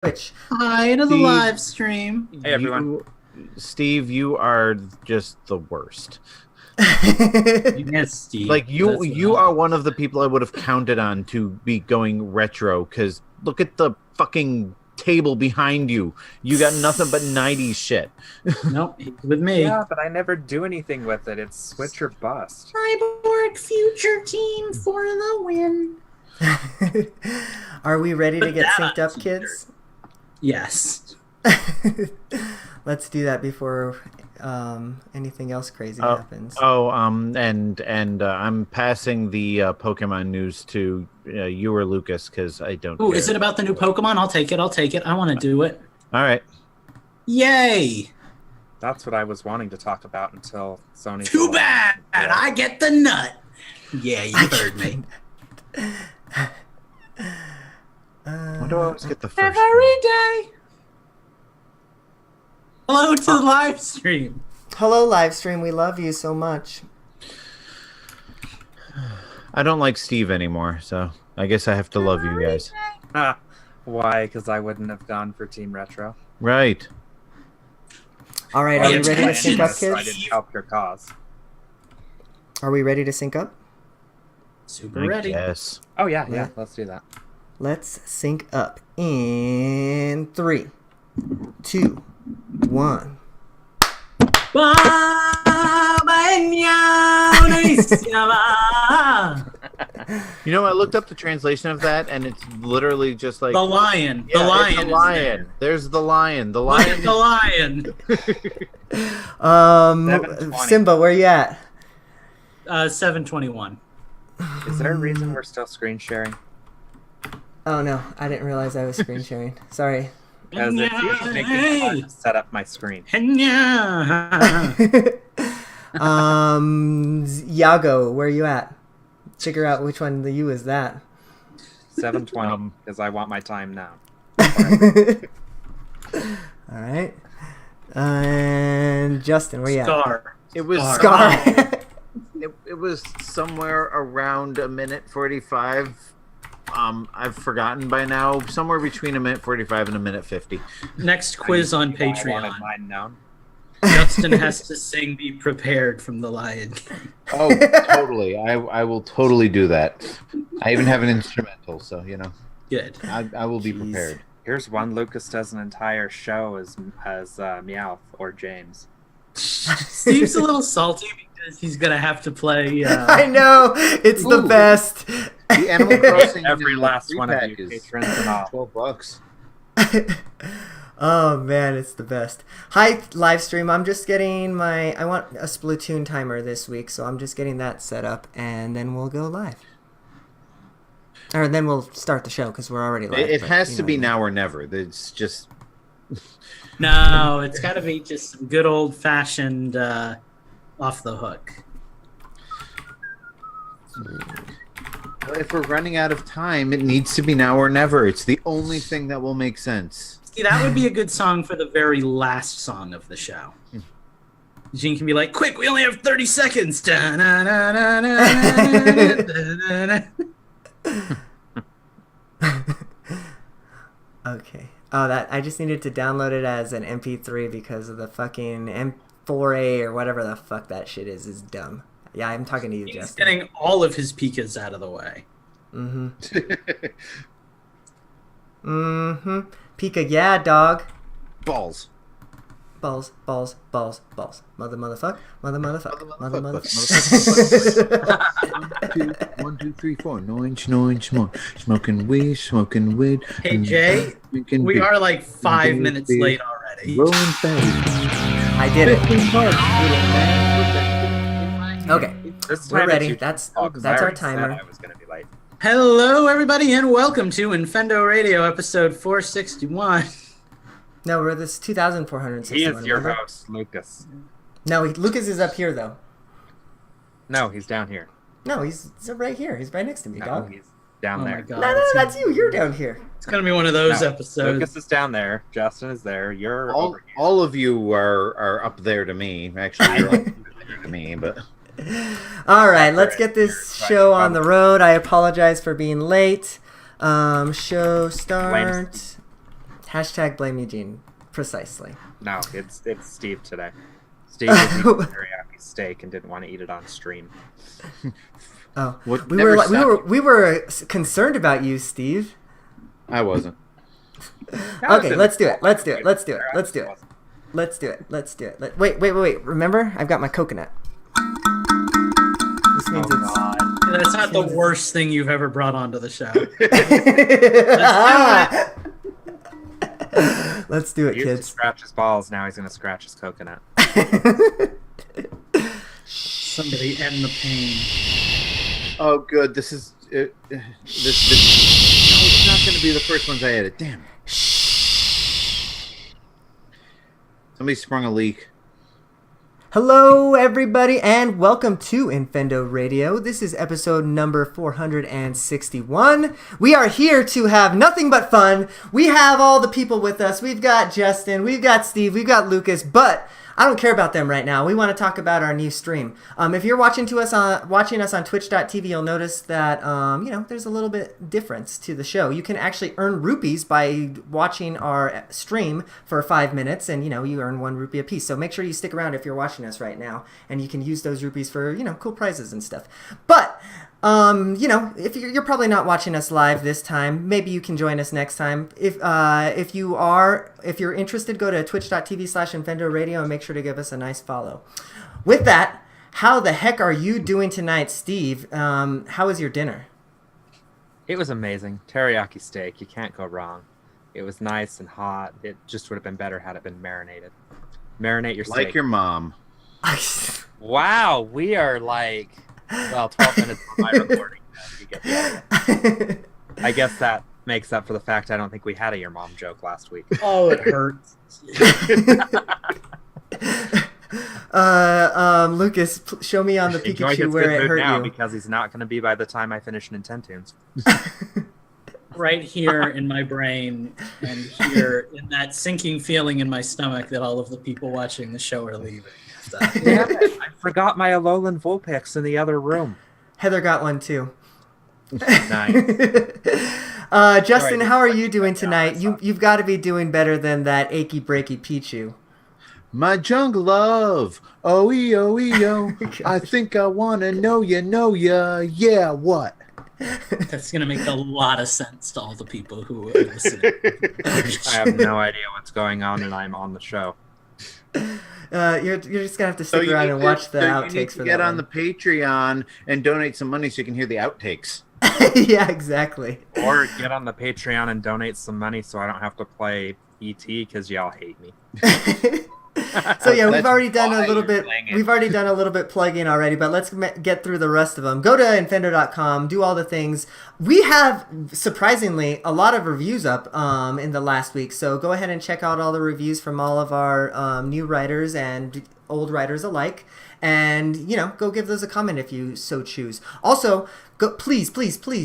Twitch. Hi to the live stream. Hey everyone. Steve, you are just the worst. Yes, Steve. Like you are one of the people I would have counted on to be going retro, because look at the fucking table behind you. You got nothing but 90s shit. Nope, he's with me. Yeah, but I never do anything with it. It's switch or bust. Cyborg future team for the win. Are we ready to Put get that synced on up, a kids? Yes. Let's do that before anything else crazy happens. And I'm passing the Pokemon news to you or Lucas, because I don't Ooh, care. is it about the new Pokemon? I'll take it. I want to do it. All right. Yay! That's what I was wanting to talk about until Sony. Too bad! I get the nut! Yeah, you heard me. Why do I always get the first Every day! Hello to the live stream. Hello, live stream. We love you so much. I don't like Steve anymore, so I guess I have to love you guys. Why? Because I wouldn't have gone for Team Retro. Right. All right, are we ready to sync up, I kids? didn't help your cause. Are we ready to sync up? Super I ready. guess. Oh yeah, Yeah. let's do that. Let's sync up in 3, 2, 1. You know, I looked up the translation of that, and it's literally just like The lion. Yeah, the lion. it's the is lion. there. There's the lion. The Look lion. at the lion. 720. Simba, where you at? 721. Is there a reason we're still screen sharing? Oh no, I didn't realize I was screen sharing. Sorry. Because it's usually making hard to set up my screen. Yago, where you at? Figure out which one the U is that. 720, because I want my time now. All right. And Justin, where you at? Scar. It was Scar. It was somewhere around a minute 45. I've forgotten by now. Somewhere between a minute 45 and a minute 50. Next quiz on I wanted Patreon. mine known. Justin has to sing "Be Prepared" from The Lion King. Oh, totally. I will totally do that. I even have an instrumental, so you know. Good. I will be Jeez. prepared. Here's one Lucas does an entire show as Meowth or James. Steve's a little salty because he's gonna have to play. I know it's the Ooh. best. The Animal Crossing Every last free one of pack you, is patrons and all. $12. Oh man, it's the best. Hi, live stream. I'm just getting my. I want a Splatoon timer this week, so I'm just getting that set up, and then we'll go live. Or then we'll start the show because we're already live. It but has you to know be what I mean. now or never. It's just No, it's got to be just some good old fashioned off the hook. if we're running out of time, it needs to be now or never. It's the only thing that will make sense. See, that would be a good song for the very last song of the show. Gene can be like, "Quick, we only have 30 seconds." Okay. Oh, that I just needed to download it as an MP3 because of the fucking M4A or whatever the fuck that shit is dumb. Yeah, I'm talking to you, He's Justin. getting all of his Pikas out of the way. Mm-hmm. Mm-hmm. Pika, yeah, dog. Balls. Balls, balls, balls, balls. Motherfuck. Motherfuck. Motherfuck. One, two, three, four. No inch more. Smoking weed. Hey, Jay, Drinking we beer. are like 5 Beer, minutes beer. late already. Rolling fast. I did it. 15 bucks, little man. Okay. This We're time ready. it's That's oh, 'cause our I already said timer. I was going to be late. Hello, everybody, and welcome to Infendo Radio, episode 461. No, we're this 2,461. He is your remember? host, Lucas. No, Lucas is up here though. No, he's down here. No, he's right here. He's right next to me, No, dog. he's down Oh there. my god. No, that's you. You're down here. It's going to be one of those No, episodes. Lucas is down there. Justin is there. You're All, over here. all of you are up there to me. Actually, you're up there to me, but All right, let's get this show on the road. I apologize for being late. Show start. Hashtag blame Eugene. Precisely. No, it's Steve today. Steve was eating teriyaki steak and didn't want to eat it on stream. Oh, What we never we were concerned about you, Steve. I wasn't. Okay, let's do it. Let's do it. Let's do it. Let's do it. Let's do it. Let's do it. Wait. Remember, I've got my coconut. This means it's. God. That's not the worst thing you've ever brought onto the show. Let's do it, He used to kids. scratch his balls. Now he's gonna scratch his coconut. Somebody end the pain. Oh, good. This is this. No, it's not going to be the first ones I edit. Damn. Somebody sprung a leak. Hello, everybody, and welcome to Infendo Radio. This is episode number 461. We are here to have nothing but fun. We have all the people with us. We've got Justin, we've got Steve, we've got Lucas, but I don't care about them right now. We want to talk about our new stream. If you're watching us on twitch.tv, you'll notice that there's a little bit difference to the show. You can actually earn rupees by watching our stream for 5 minutes, and you earn 1 rupee a piece. So make sure you stick around if you're watching us right now, and you can use those rupees for cool prizes and stuff. But if you're probably not watching us live this time, maybe you can join us next time. If you're interested, go to twitch.tv/Infendo Radio and make sure to give us a nice follow. With that, how the heck are you doing tonight, Steve? How was your dinner? It was amazing. Teriyaki steak. You can't go wrong. It was nice and hot. It just would have been better had it been marinated. Marinate your steak. Like your mom. Wow, we are like... Well, 12 minutes from my recording. You get the idea. I guess that makes up for the fact I don't think we had a your mom joke last week. Oh, it hurts. Lucas, show me on the Enjoy Pikachu his where good it mood hurt now you. because he's not going to be by the time I finish Nintendoons. Right here in my brain and here in that sinking feeling in my stomach that all of the people watching the show are leaving. Damn it, I forgot my Alolan Vulpix in the other room. Heather got one too. Nice. Justin, Sorry, how are just you like doing to bring down tonight? myself. You've got to be doing better than that achy breaky Pichu. My jungle love. Oh, oh. I think I want to know ya. Yeah, what? That's going to make a lot of sense to all the people who are listening. I have no idea what's going on, and I'm on the show. You're just gonna have to stick around and watch the outtakes you need for to that get on one. the Patreon and donate some money so you can hear the outtakes. Yeah, exactly. Or get on the Patreon and donate some money so I don't have to play ET because y'all hate me. So yeah, we've That's already done why a little you're bit. playing it. We've already done a little bit plugging already, but let's get through the rest of them. Go to infendo.com, do all the things. We have surprisingly a lot of reviews up in the last week, so go ahead and check out all the reviews from all of our new writers and old writers alike, and go give those a comment if you so choose. Also, please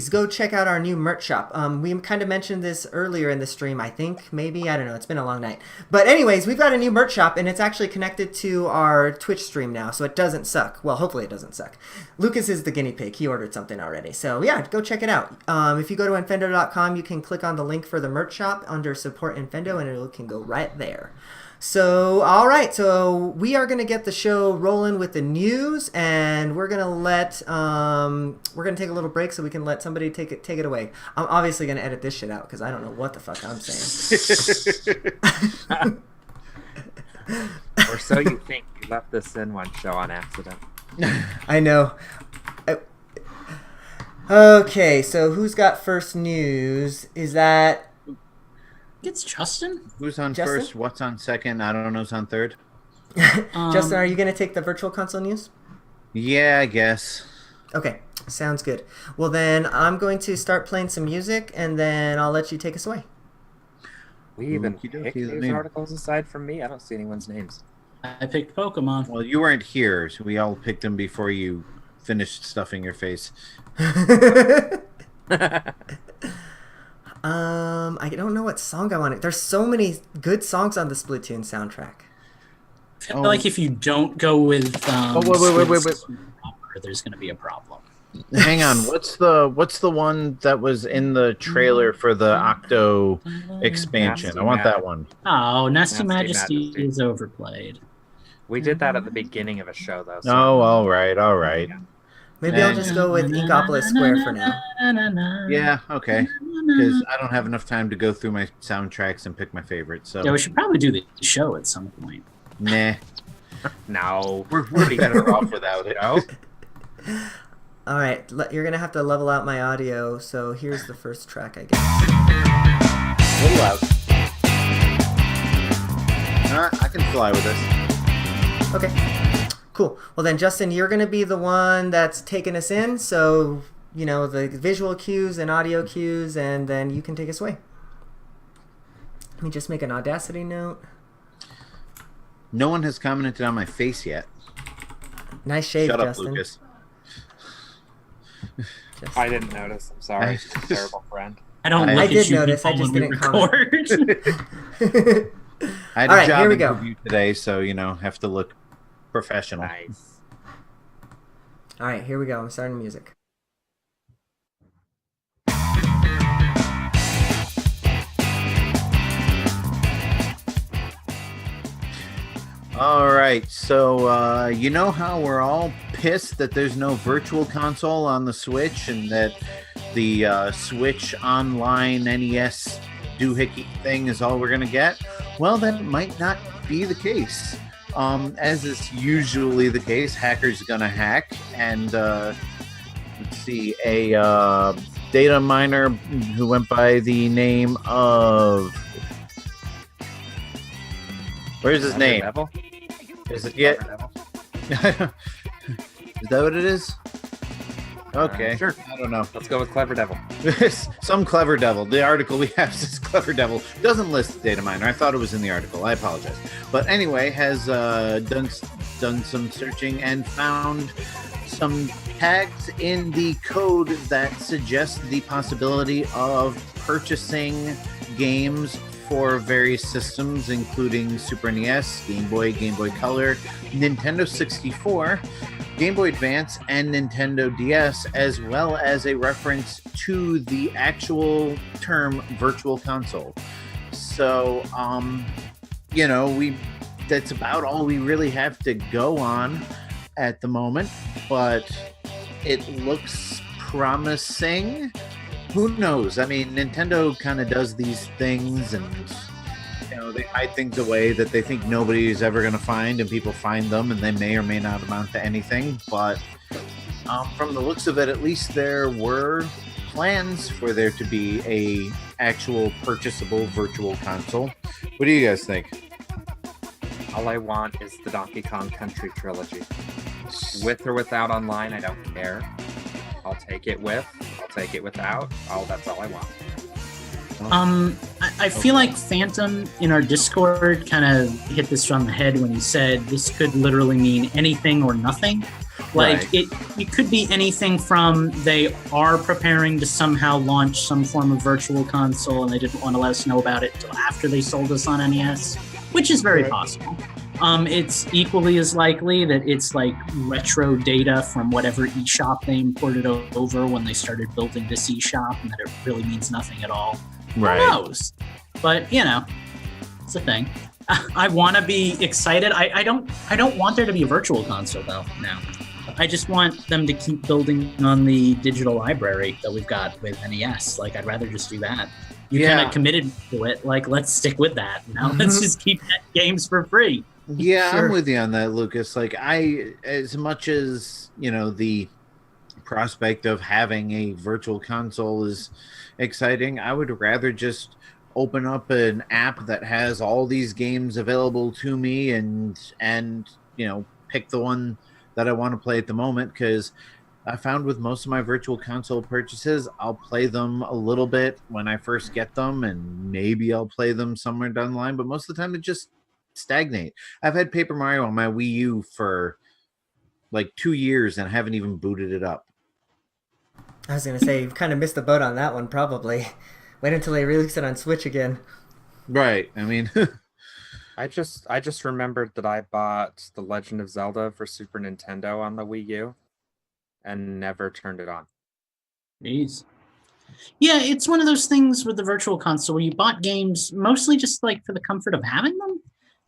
go check out our new merch shop. We kind of mentioned this earlier in the stream, I think, maybe, I don't know, it's been a long night. But anyways, we've got a new merch shop, and it's actually connected to our Twitch stream now, so it doesn't suck. Well, hopefully it doesn't suck. Lucas is the guinea pig. He ordered something already. So yeah, go check it out. If you go to infendo.com, you can click on the link for the merch shop under Support Infendo, and it can go right there. So, all right, so we are going to get the show rolling with the news, and we're going to take a little break so we can let somebody take it away. I'm obviously going to edit this shit out because I don't know what the fuck I'm saying. Or so you think. You left this in one show on accident. I know. Okay, so who's got first news? Is that... It's Justin? Who's on Justin? first? What's on second? I don't know who's on third. Justin, are you going to take the Virtual Console news? Yeah, I guess. Okay, sounds good. Well, then I'm going to start playing some music, and then I'll let you take us away. We even Okey-dokey, picked let news me- articles aside from me? I don't see anyone's names. I picked Pokemon. Well, you weren't here, so we all picked them before you finished stuffing your face. I don't know what song I want. There's so many good songs on the Splatoon soundtrack. I feel like if you don't go with wait. Proper, there's going to be a problem. Hang on, what's the one that was in the trailer for the Octo expansion? Nasty I want Mad- that one. Oh, Nasty Nasty Majesty Majesty. is overplayed. We did that at the beginning of a show, though. So Oh, all right, all right. Maybe I'll And- just go with Inkopolis Square for now. Yeah, okay. Because I don't have enough time to go through my soundtracks and pick my favorites. So Yeah, we should probably do the show at some point. nah, no, we're better off without it. no. All right, you're gonna have to level out my audio. So here's the first track, I guess. A little loud. I can fly with this. Okay, cool. Well then, Justin, you're gonna be the one that's taking us in. So the visual cues and audio cues, and then you can take us away. Let me just make an Audacity note. No one has commented on my face yet. Nice shave, Shut up, Justin. Lucas. Just- I didn't notice. I'm sorry. Terrible friend. I don't I look did at you notice, I people just when we didn't comment. record. I had All a right, job here we go. interview today, so have to look professional. Nice. All right, here we go. I'm starting music. All right, so you know how we're all pissed that there's no virtual console on the Switch and that the Switch Online NES doohickey thing is all we're gonna get? Well, that might not be the case. As is usually the case, hackers gonna hack, and let's see, a data miner who went by the name of where's his name? Devil? Is it yet? Devil? Is that what it is? Okay, Sure. I don't know. Let's go with Clever Devil. Some clever devil. The article we have says clever devil. Doesn't list data miner. I thought it was in the article. I apologize. But anyway, has done some searching and found some tags in the code that suggest the possibility of purchasing games for various systems, including Super NES, Game Boy Color, Nintendo 64, Game Boy Advance, and Nintendo DS, as well as a reference to the actual term virtual console. So, that's about all we really have to go on at the moment, but it looks promising. Who knows? I mean, Nintendo kind of does these things, and they hide things away that they think nobody is ever going to find, and people find them, and they may or may not amount to anything. But from the looks of it, at least there were plans for there to be a actual purchasable virtual console. What do you guys think? All I want is the Donkey Kong Country trilogy. With or without online, I don't care. I'll take it with. I'll take it without. That's all I want. I feel like Phantom in our Discord kind of hit this on the head when he said this could literally mean anything or nothing. Like Right. it could be anything from they are preparing to somehow launch some form of virtual console and they didn't want to let us know about it until after they sold us on NES, which is very Right. possible. It's equally as likely that it's like retro data from whatever eShop they imported over when they started building this eShop, and that it really means nothing at all. Right. Who knows? But it's a thing. I want to be excited. I don't want there to be a virtual console though. Now, I just want them to keep building on the digital library that we've got with NES. Like, I'd rather just do that. You kind of committed to it. Like, let's stick with that. Now let's just keep games for free. Yeah, Sure. I'm with you on that, Lucas. Like, as much as the prospect of having a virtual console is exciting, I would rather just open up an app that has all these games available to me and pick the one that I want to play at the moment, because I found with most of my virtual console purchases, I'll play them a little bit when I first get them, and maybe I'll play them somewhere down the line, but most of the time it just stagnate. I've had Paper Mario on my Wii U for like 2 years and I haven't even booted it up. I was gonna say you've kind of missed the boat on that one, probably. Wait until they release it on Switch again. Right. I mean, I just remembered that I bought The Legend of Zelda for Super Nintendo on the Wii U, and never turned it on. Jeez. Yeah, it's one of those things with the virtual console where you bought games mostly just like for the comfort of having them.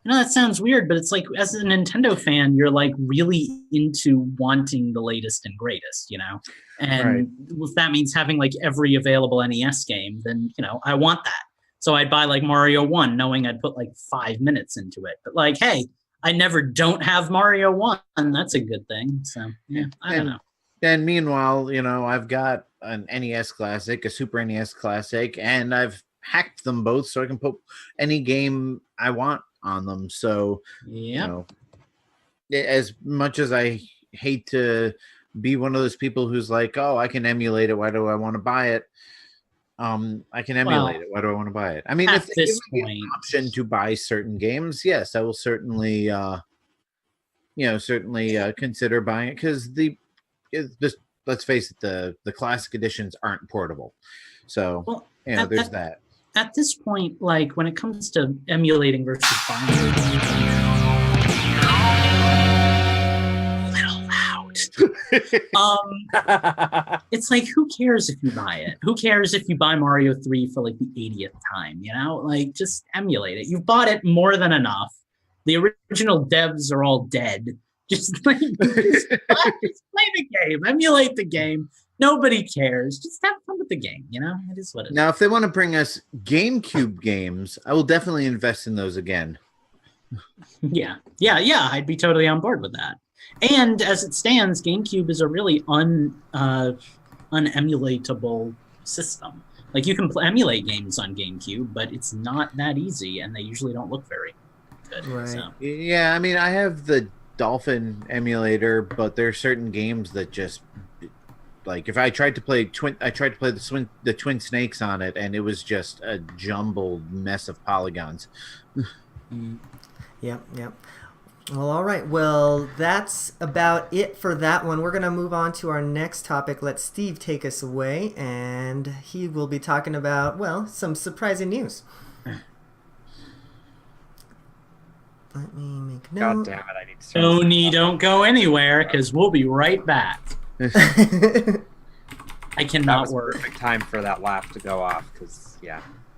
I know that sounds weird, but it's like as a Nintendo fan, you're like really into wanting the latest and greatest, you know? And if that means having like every available NES game, then, you know, I want that. So I'd buy like Mario 1 knowing I'd put like 5 minutes into it. But like, hey, I never don't have Mario 1. That's a good thing. So, yeah, I don't know. And meanwhile, you know, I've got an NES Classic, a Super NES Classic, and I've hacked them both so I can put any game I want on them. So, you know, as much as I hate to be one of those people who's like, oh, I can emulate it. Why do I want to buy it? I can emulate it. Why do I want to buy it? I mean, if they give me an option to buy certain games, yes, I will certainly, consider buying it because let's face it, the classic editions aren't portable. So, there's that. At this point, like when it comes to emulating versus buying, a little loud. It's like, who cares if you buy it? Who cares if you buy Mario 3 for like the 80th time? You know, like just emulate it. You've bought it more than enough. The original devs are all dead. Just play the game, emulate the game. Nobody cares. Just have fun with the game, you know? It is what it is. Now, if they want to bring us GameCube games, I will definitely invest in those again. Yeah. I'd be totally on board with that. And as it stands, GameCube is a really unemulatable system. Like you can emulate games on GameCube, but it's not that easy, and they usually don't look very good. Right. So. Yeah, I mean, I have the Dolphin emulator, but there are certain games that just like if I tried to play the Twin Snakes on it, and it was just a jumbled mess of polygons. Yep. Well, all right. Well, that's about it for that one. We're gonna move on to our next topic. Let Steve take us away, and he will be talking about some surprising news. Let me make a note. God damn it! I need to. Tony, don't go anywhere because we'll be right back. I cannot work. Perfect time for that laugh to go off because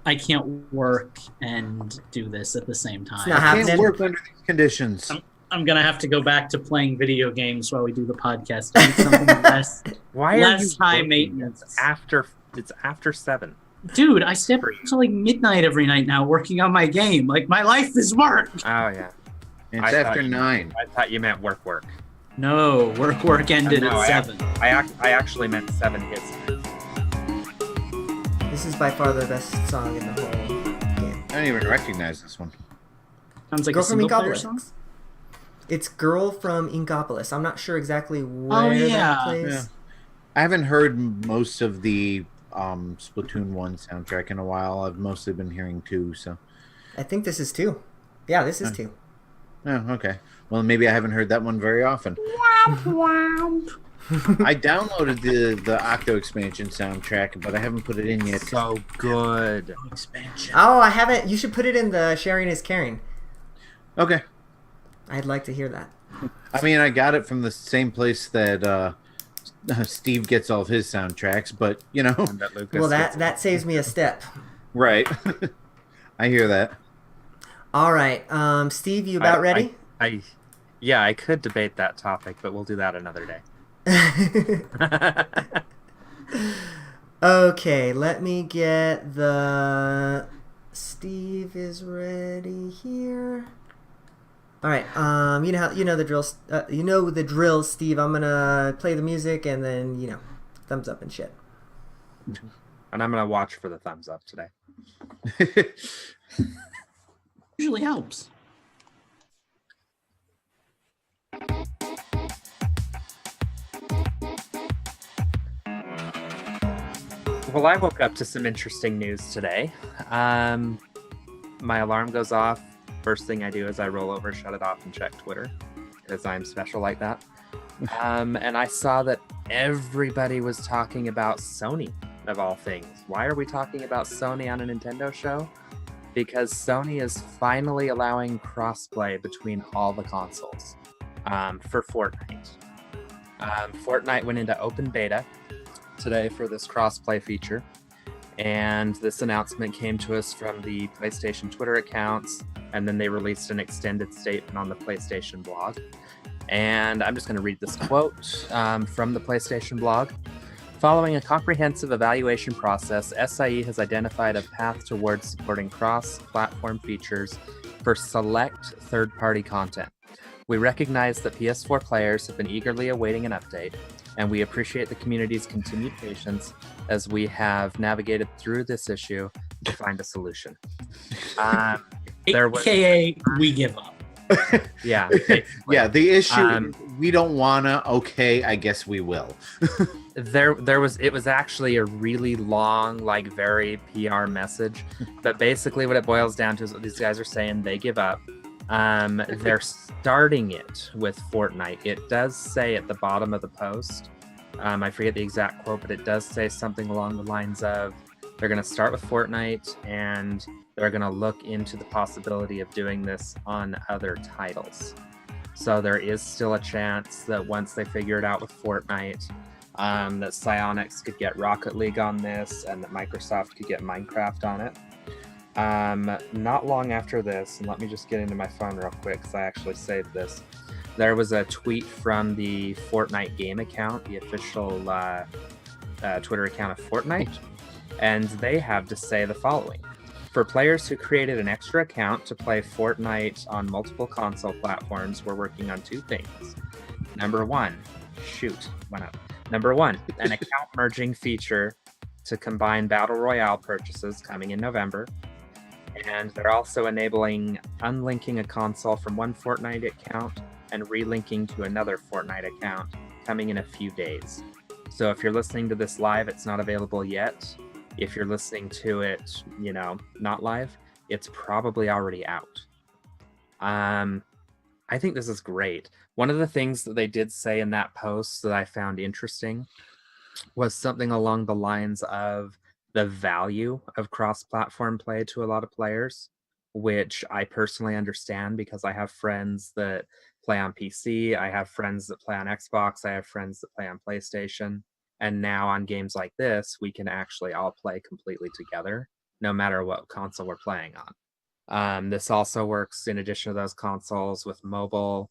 I can't work and do this at the same time. It's not I happening. can't work under these conditions. I'm gonna have to go back to playing video games while we do the podcast. I need something less. Why are less you high working? maintenance? It's after 7. Dude, I stay up until like midnight every night now working on my game. Like my life is work. Oh yeah. It's after 9. I thought you meant work. No, work ended at 7. I actually meant 7 hits. This is by far the best song in the whole game. I don't even recognize this one. Sounds like Girl a from single-player Inkopolis. song. It's Girl from Inkopolis. I'm not sure exactly where that plays. Yeah. I haven't heard most of the Splatoon 1 soundtrack in a while. I've mostly been hearing 2, so. I think this is 2. Yeah, this is 2. Oh, okay. Well, maybe I haven't heard that one very often. I downloaded the Octo expansion soundtrack, but I haven't put it in yet. So good. Expansion. Oh, I haven't. You should put it in the Sharing is Caring. Okay. I'd like to hear that. I mean, I got it from the same place that Steve gets all of his soundtracks, but, you know. Well, that saves me a step. Right. I hear that. All right. Steve, you about ready? I could debate that topic, but we'll do that another day. Okay, let me get the... Steve is ready here. All right. You know the drill. You know the drill, Steve. I'm gonna play the music and then thumbs up and shit. And I'm gonna watch for the thumbs up today. Usually helps. Well, I woke up to some interesting news today. My alarm goes off. First thing I do is I roll over, shut it off, and check Twitter, because I'm special like that. And I saw that everybody was talking about Sony, of all things. Why are we talking about Sony on a Nintendo show? Because Sony is finally allowing crossplay between all the consoles for Fortnite. Fortnite went into open beta today for this crossplay feature, and this announcement came to us from the PlayStation Twitter accounts, and then they released an extended statement on the PlayStation blog. And I'm just going to read this quote from the PlayStation blog. Following a comprehensive evaluation process, SIE has identified a path towards supporting cross-platform features for select third-party content. We recognize that PS4 players have been eagerly awaiting an update, and we appreciate the community's continued patience as we have navigated through this issue to find a solution. AKA, we give up. Yeah. Yeah, the issue, we don't wanna, okay, I guess we will. It was actually a really long, like very PR message, but basically what it boils down to is what these guys are saying, they give up. They're starting it with Fortnite. It does say at the bottom of the post, I forget the exact quote, but it does say something along the lines of they're going to start with Fortnite and they're going to look into the possibility of doing this on other titles. So there is still a chance that once they figure it out with Fortnite, that Psyonix could get Rocket League on this and that Microsoft could get Minecraft on it. Not long after this, and let me just get into my phone real quick because I actually saved this. There was a tweet from the Fortnite game account, the official Twitter account of Fortnite, and they have to say the following. For players who created an extra account to play Fortnite on multiple console platforms, we're working on two things. Number one, an account merging feature to combine Battle Royale purchases coming in November. And they're also enabling unlinking a console from one Fortnite account and relinking to another Fortnite account coming in a few days. So if you're listening to this live, it's not available yet. If you're listening to it, not live, it's probably already out. I think this is great. One of the things that they did say in that post that I found interesting was something along the lines of the value of cross-platform play to a lot of players, which I personally understand because I have friends that play on PC, I have friends that play on Xbox, I have friends that play on PlayStation, and now on games like this, we can actually all play completely together, no matter what console we're playing on. This also works, in addition to those consoles, with mobile.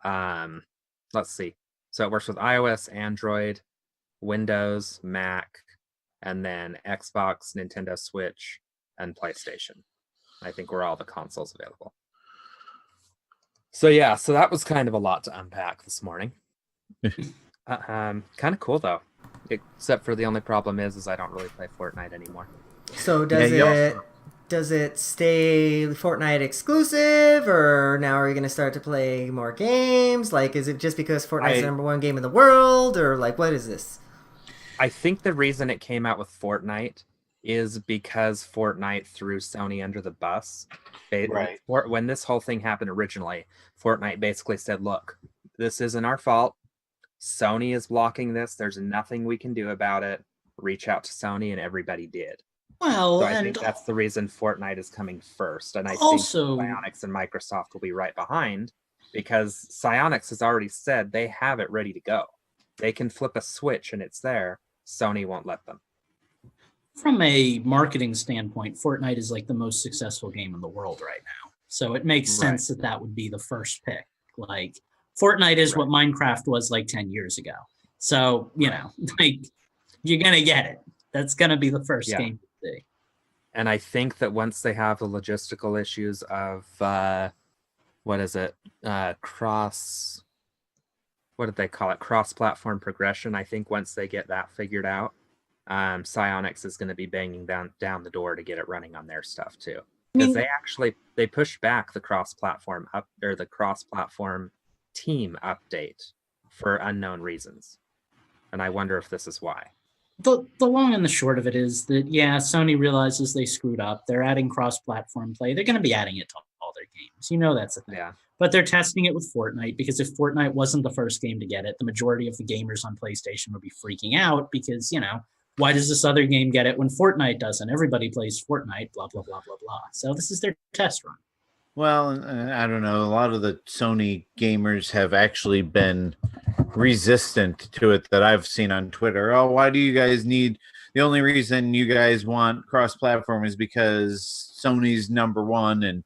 Let's see. So it works with iOS, Android, Windows, Mac, and then Xbox, Nintendo Switch, and PlayStation. I think we're all the consoles available. So yeah, so that was kind of a lot to unpack this morning. Kind of cool though, except for the only problem is I don't really play Fortnite anymore. So does it stay Fortnite exclusive, or now are you going to start to play more games? Like, is it just because Fortnite's the number one game in the world, or like, what is this? I think the reason it came out with Fortnite is because Fortnite threw Sony under the bus. Right. When this whole thing happened originally, Fortnite basically said, look, this isn't our fault. Sony is blocking this. There's nothing we can do about it. Reach out to Sony, and everybody did. Well, so I think that's the reason Fortnite is coming first. And I think Psyonix and Microsoft will be right behind because Psyonix has already said they have it ready to go. They can flip a switch and it's there. Sony won't let them. From a marketing standpoint, Fortnite is like the most successful game in the world right now. So it makes sense that would be the first pick. Like, Fortnite is what Minecraft was like 10 years ago. So, like, you're going to get it. That's going to be the first game to see. And I think that once they have the logistical issues of, cross-platform progression, I think once they get that figured out, Psyonix is going to be banging down the door to get it running on their stuff too. Because they pushed back the cross-platform team update for unknown reasons. And I wonder if this is why. The long and the short of it is that, Sony realizes they screwed up. They're adding cross-platform play. They're going to be adding it to all their games. That's a thing. Yeah. But they're testing it with Fortnite because if Fortnite wasn't the first game to get it, the majority of the gamers on PlayStation would be freaking out because, why does this other game get it when Fortnite doesn't? Everybody plays Fortnite, blah, blah, blah, blah, blah. So this is their test run. Well, I don't know. A lot of the Sony gamers have actually been resistant to it that I've seen on Twitter. Oh, why do you guys need? The only reason you guys want cross-platform is because Sony's number one, and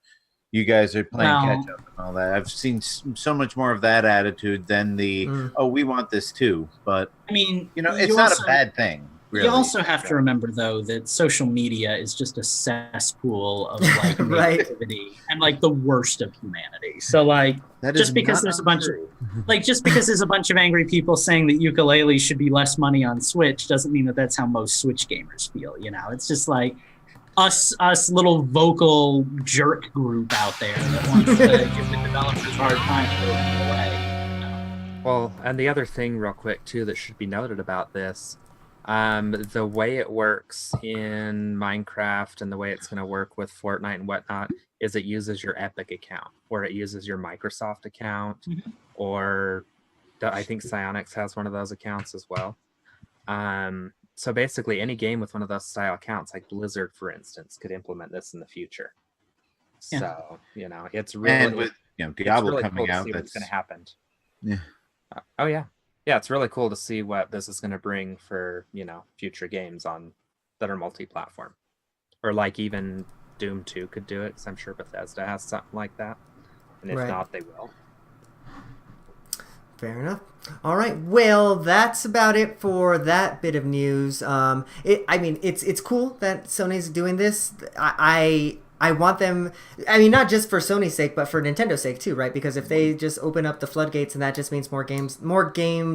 you guys are playing catch up and all that. I've seen so much more of that attitude than the oh, we want this too. But I mean, it's not a bad thing. Really. You also have to remember, though, that social media is just a cesspool of like negativity and like the worst of humanity. So like, just because there's a bunch of angry people saying that ukulele should be less money on Switch doesn't mean that that's how most Switch gamers feel. You know, it's just like us little vocal jerk group out there that wants to give the developers a hard time for it away. Well, and the other thing, real quick too, that should be noted about this. The way it works in Minecraft and the way it's going to work with Fortnite and whatnot is it uses your Epic account, or it uses your Microsoft account, or I think Psyonix has one of those accounts as well. So basically, any game with one of those style accounts, like Blizzard, for instance, could implement this in the future. Yeah. So it's really, and with Diablo really coming cool out, that's going to happen. Yeah. Oh yeah. Yeah, it's really cool to see what this is going to bring for, future games that are multi-platform. Or like even Doom 2 could do it, because I'm sure Bethesda has something like that. And if not, they will. Fair enough. All right. Well, that's about it for that bit of news. It's cool that Sony's doing this. I want them, not just for Sony's sake, but for Nintendo's sake too, right? Because if they just open up the floodgates, and that just means more games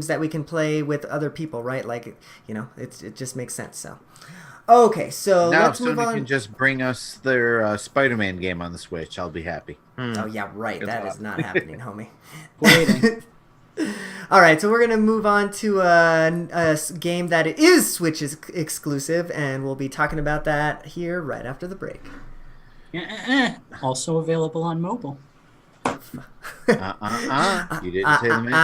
that we can play with other people, right? Like, it just makes sense. So, okay, so now let's move Sony on. can just bring us their Spider-Man game on the Switch. I'll be happy. Oh yeah, right. That is not happening, homie. Waiting. All right, so we're going to move on to a game that is Switch exclusive, and we'll be talking about that here right after the break. Also available on mobile. You didn't say the mention.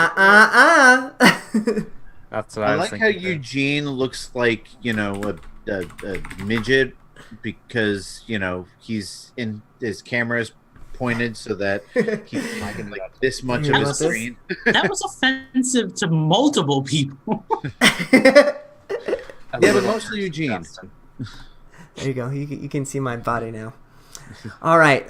That's what I was like how thinking. Eugene looks like, a midget because, he's in his camera's pointed so that he's talking like this much of his screen. That was offensive to multiple people. Yeah, but mostly Eugene. There you go. You can see my body now. All right.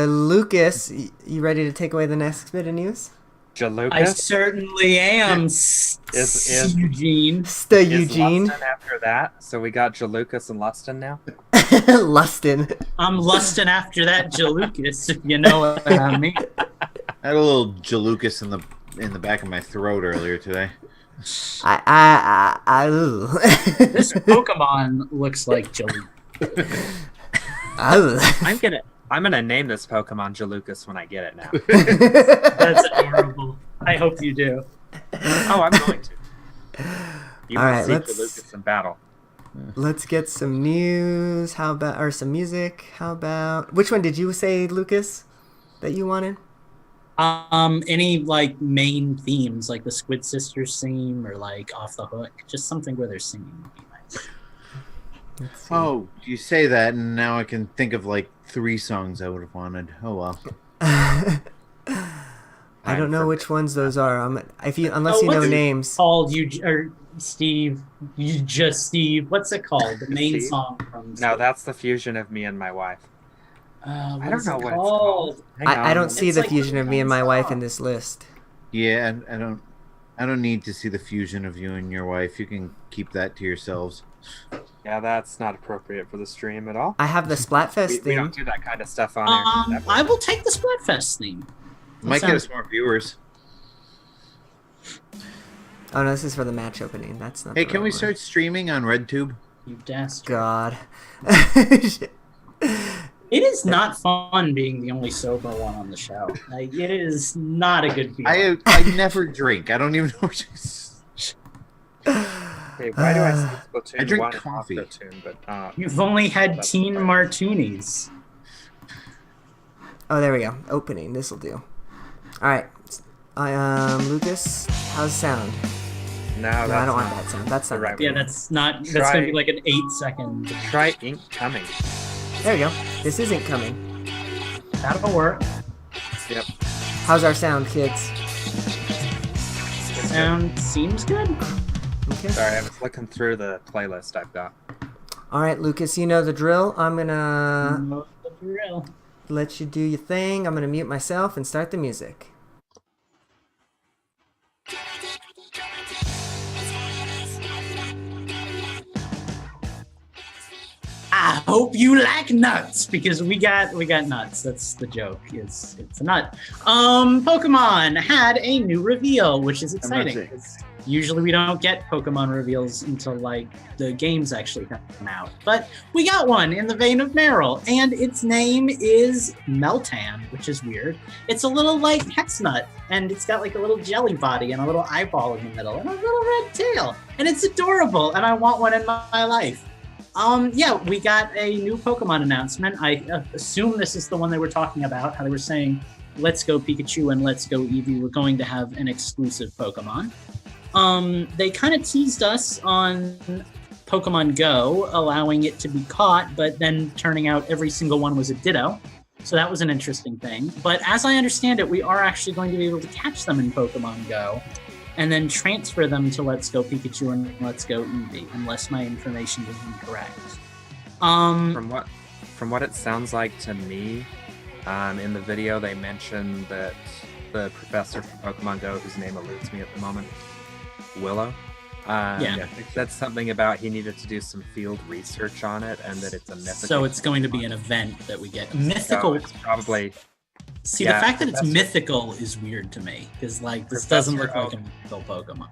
Lucas, you ready to take away the next bit of news? Jalucas? I certainly am. Is Eugene? Eugene. Lustin after that? So we got Jalucas and Lustin now? Lustin. I'm lusting after that Jalucas, if you know what I mean. I had a little Jalucas in the back of my throat earlier today. This Pokemon looks like Jalucas. I'm gonna name this Pokemon Jalucas when I get it now. That's adorable. I hope you do. Oh, I'm going to. You All will right, see Jalucas in battle. Let's get some news. Or some music? How about which one did you say, Lucas, that you wanted? Any like main themes, like the Squid Sisters theme or like Off the Hook, just something where they're singing would be nice. Oh, you say that, and now I can think of like 3 songs I would have wanted. Oh well. I don't know which ones those are. Unless you know names. Called Steve. What's it called? The main Steve? Song from. No, that's the fusion of me and my wife. I don't know what it's called. I don't see It's the like fusion the of me and main my wife song. in this list. Yeah, I don't need to see the fusion of you and your wife. You can keep that to yourselves. Yeah, that's not appropriate for the stream at all. I have the Splatfest We theme. don't do that kind of stuff on here. I will take the Splatfest theme. Might get us more viewers. Oh no, this is for the match opening. That's not. Hey, the can right we one. start streaming on RedTube? You dastard. God. It is not fun being the only sober one on the show. Like, it is not a good feeling. I never drink. I don't even know what Okay, why do I see Splatoon I drink 1 and coffee. Splatoon, but not? You've only had teen martinis. Oh, there we go. Opening. This'll do. All right. Lucas, how's the sound? No, No, that's I don't want not that sound. That's not right. good. Yeah, that's gonna be like an 8-second. Try Ink Coming. There we go. This isn't coming. That'll work. Yep. How's our sound, kids? Sound seems good. Okay. Sorry, I was looking through the playlist I've got. All right, Lucas, you know the drill. I'm gonna Know the drill. let you do your thing. I'm gonna mute myself and start the music. I hope you like nuts because we got nuts. That's the joke. It's a nut. Pokemon had a new reveal, which is exciting. Usually we don't get Pokemon reveals until like the games actually come out, but we got one in the vein of Meryl, and its name is Meltan, which is weird. It's a little like Hexnut, and it's got like a little jelly body and a little eyeball in the middle and a little red tail, and it's adorable, and I want one in my life. Yeah, we got a new Pokemon announcement. I assume this is the one they were talking about, how they were saying, let's go Pikachu and let's go Eevee. We're going to have an exclusive Pokemon. They kind of teased us on Pokemon Go, allowing it to be caught, but then turning out every single one was a Ditto. So that was an interesting thing. But as I understand it, we are actually going to be able to catch them in Pokemon Go and then transfer them to Let's Go Pikachu and Let's Go Eevee, unless my information is incorrect. From what it sounds like to me, in the video they mentioned that the professor from Pokemon Go, whose name eludes me at the moment, Willow. Yeah. That's something about he needed to do some field research on it, and that it's a mythical. So it's going to be an event that we get. Mythical. So it's probably. See, Yeah, the fact that it's Professor- mythical is weird to me, because like this Professor doesn't look like Oak. a mythical Pokemon.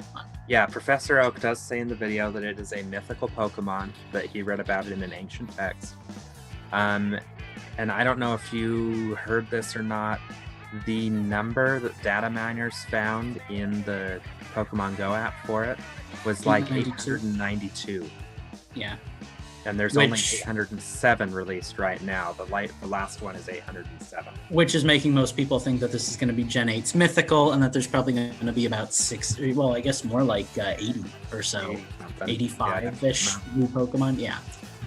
Yeah, Professor Oak does say in the video that it is a mythical Pokemon, that he read about it in an ancient text. And I don't know if you heard this or not. The number that data miners found in the Pokemon Go app for it was like 892. Yeah. And there's only Which- 807 released right now. The last one is 807. Which is making most people think that this is going to be Gen 8's mythical, and that there's probably going to be about well, I guess more like 80 or so, 85-ish new Pokemon. Yeah.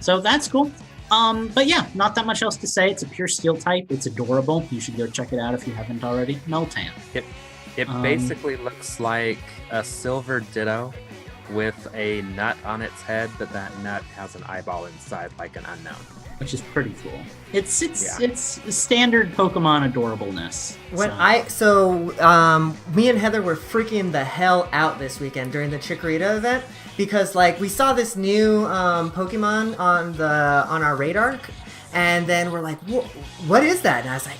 So that's cool. But yeah, not that much else to say. It's a pure steel type. It's adorable. You should go check it out if you haven't already. Meltan. It basically looks like a silver Ditto with a nut on its head, but that nut has an eyeball inside like an unknown. Which is pretty cool. It's standard Pokemon adorableness. Me and Heather were freaking the hell out this weekend during the Chikorita event because like we saw this new Pokemon on our radar, and then we're like, what is that? And I was like,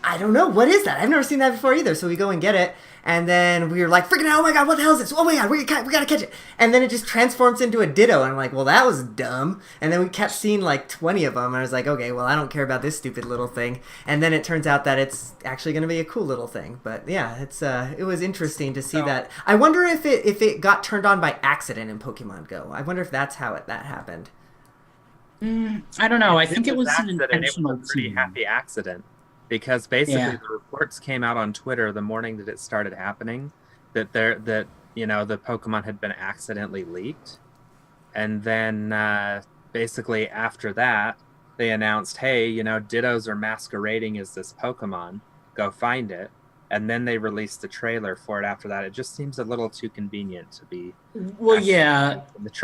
I don't know, what is that? I've never seen that before either. So we go and get it. And then we were like, freaking out, oh my god, what the hell is this? Oh my god, we gotta catch it. And then it just transforms into a Ditto. And I'm like, well, that was dumb. And then we kept seeing like 20 of them. And I was like, okay, well, I don't care about this stupid little thing. And then it turns out that it's actually going to be a cool little thing. But yeah, it was interesting to see that. I wonder if it got turned on by accident in Pokemon Go. I wonder if that's how that happened. I don't know. I think it was an intentional It was a pretty happy accident. Because basically the reports came out on Twitter the morning that it started happening that the Pokemon had been accidentally leaked. And then basically after that, they announced, hey, Dittos are masquerading as this Pokemon. Go find it. And then they released the trailer for it after that. It just seems a little too convenient to be. Well, yeah.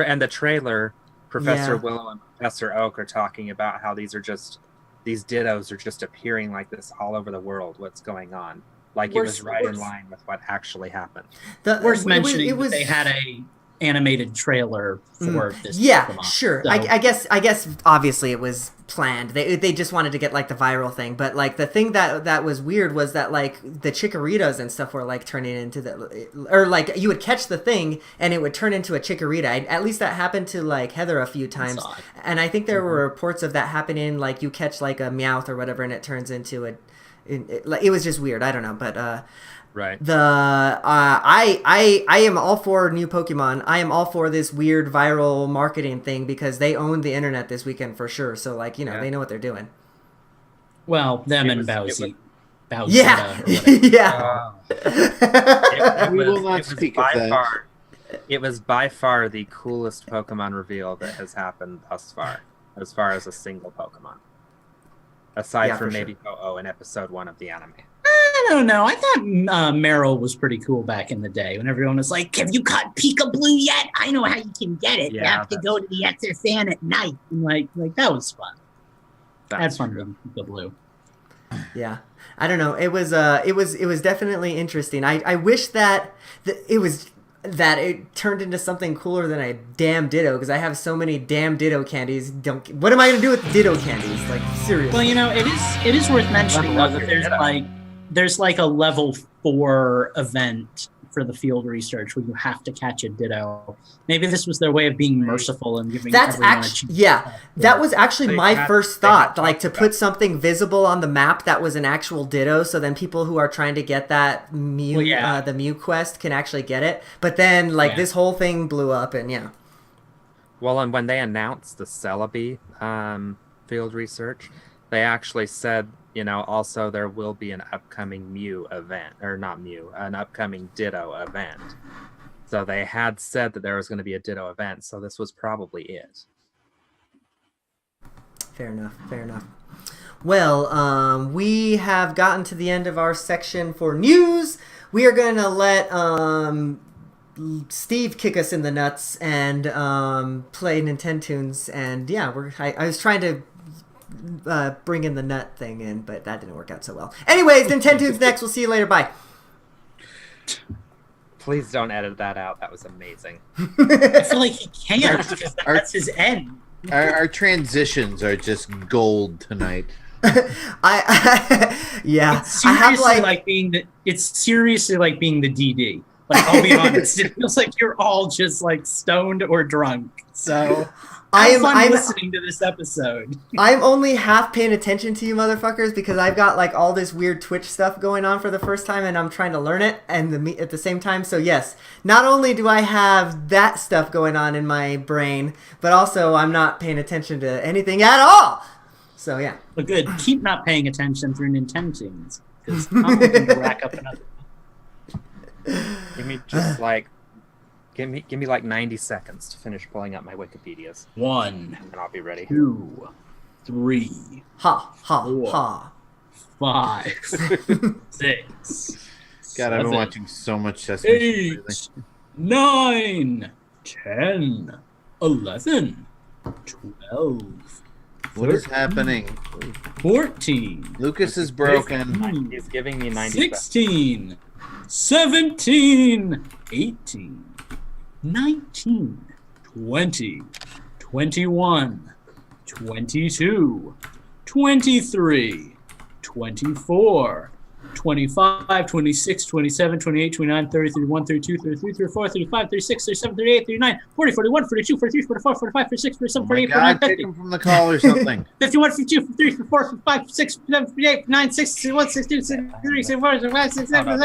And the trailer, Professor Willow and Professor Oak are talking about how these Dittos are just appearing like this all over the world. What's going on? Like it was right in line with what actually happened. Worth mentioning that they had a animated trailer for this. Yeah, Pokemon. sure. So, I guess obviously it was planned. They just wanted to get like the viral thing. But like the thing that was weird was that like the Chikoritas and stuff were like turning into or like you would catch the thing and it would turn into a Chikorita. At least that happened to like Heather a few times. And I think there were reports of that happening. Like you catch like a Meowth or whatever and it turns into it was just weird. I don't know, but right. I am all for new Pokemon. I am all for this weird viral marketing thing because they owned the internet this weekend for sure. So like they know what they're doing. Well, them and Bowsy. Yeah, yeah. We will not speak of that. It was by far the coolest Pokemon reveal that has happened thus far as a single Pokemon. Aside from maybe Ho-Oh in episode 1 of the anime. I don't know. I thought Meryl was pretty cool back in the day when everyone was like, "Have you caught Pika Blue yet? I know how you can get it. You have to go to the Ether fan at night." And like that was fun. I had fun with Pika Blue. Yeah, I don't know. It was definitely interesting. I wish that it turned into something cooler than a damn Ditto, because I have so many damn Ditto candies. What am I gonna do with Ditto candies? Like, seriously. Well, you know, it is worth mentioning though, that there's like a level 4 event for the field research where you have to catch a Ditto. Maybe this was their way of being merciful and giving everyone a chance. Yeah, that was actually my first thought, like to put something visible on the map that was an actual Ditto, so then people who are trying to get that Mew, the Mew quest can actually get it. But then, this whole thing blew up, and yeah. Well, and when they announced the Celebi field research, they actually said, you know, also there will be an upcoming Mew event, or not Mew, an upcoming Ditto event. So they had said that there was going to be a Ditto event, so this was probably it. Fair enough. Well, we have gotten to the end of our section for news. We are going to let Steve kick us in the nuts and play Nintendo's, and yeah, I was trying to bring in the nut thing in, but that didn't work out so well. Anyways, Nintendo's next. We'll see you later. Bye. Please don't edit that out. That was amazing. I feel like he can't, because that's his end. Our transitions are just gold tonight. Yeah. It's seriously like being the DD. Like, I'll be honest, it feels like you're all just like stoned or drunk. So I'm listening to this episode. I'm only half paying attention to you motherfuckers because I've got like all this weird Twitch stuff going on for the first time, and I'm trying to learn it at the same time. So yes, not only do I have that stuff going on in my brain, but also I'm not paying attention to anything at all. So yeah. Well, good. Keep not paying attention through Nintendo's, because I'm looking to rack up another. Give me just like, give me like 90 seconds to finish pulling up my Wikipedias. 1, and I'll be ready. 2, 3, ha 4, ha 5, 6. God, I've been watching so much Sesame Street 8, 9, 10, 11, 12. What is happening? 14. Lucas is broken. He's giving me 90 16. 17, 18, 19, 20, 21, 22, 23, 24, 25, 26, 27, 28, 29, 30, 31, 32, 33, 34, 35, 36, 37, 38, 39, 40, 41, 42, 43, 44, 45, 46, 47, 48, 49, 50. Take him from the call or something. 51, 52, 53, 54, 55, 56, 57, 58, 59, 60, 61, 62, 63, 64, 65, 67,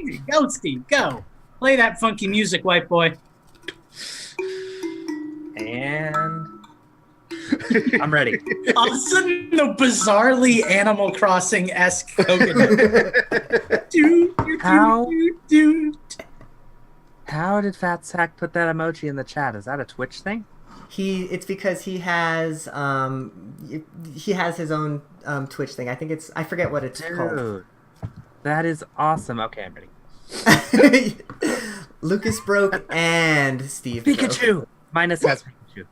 90. Go, Steve, go. Play that funky music, white boy. And I'm ready. All of a sudden, the bizarrely Animal Crossing-esque coconut. How did Fat Sack put that emoji in the chat? Is that a Twitch thing? It's because he has his own Twitch thing. I think I forget what it's called. That is awesome. Okay, I'm ready. Lucas broke and Steve Pikachu! broke. Minus has Pikachu.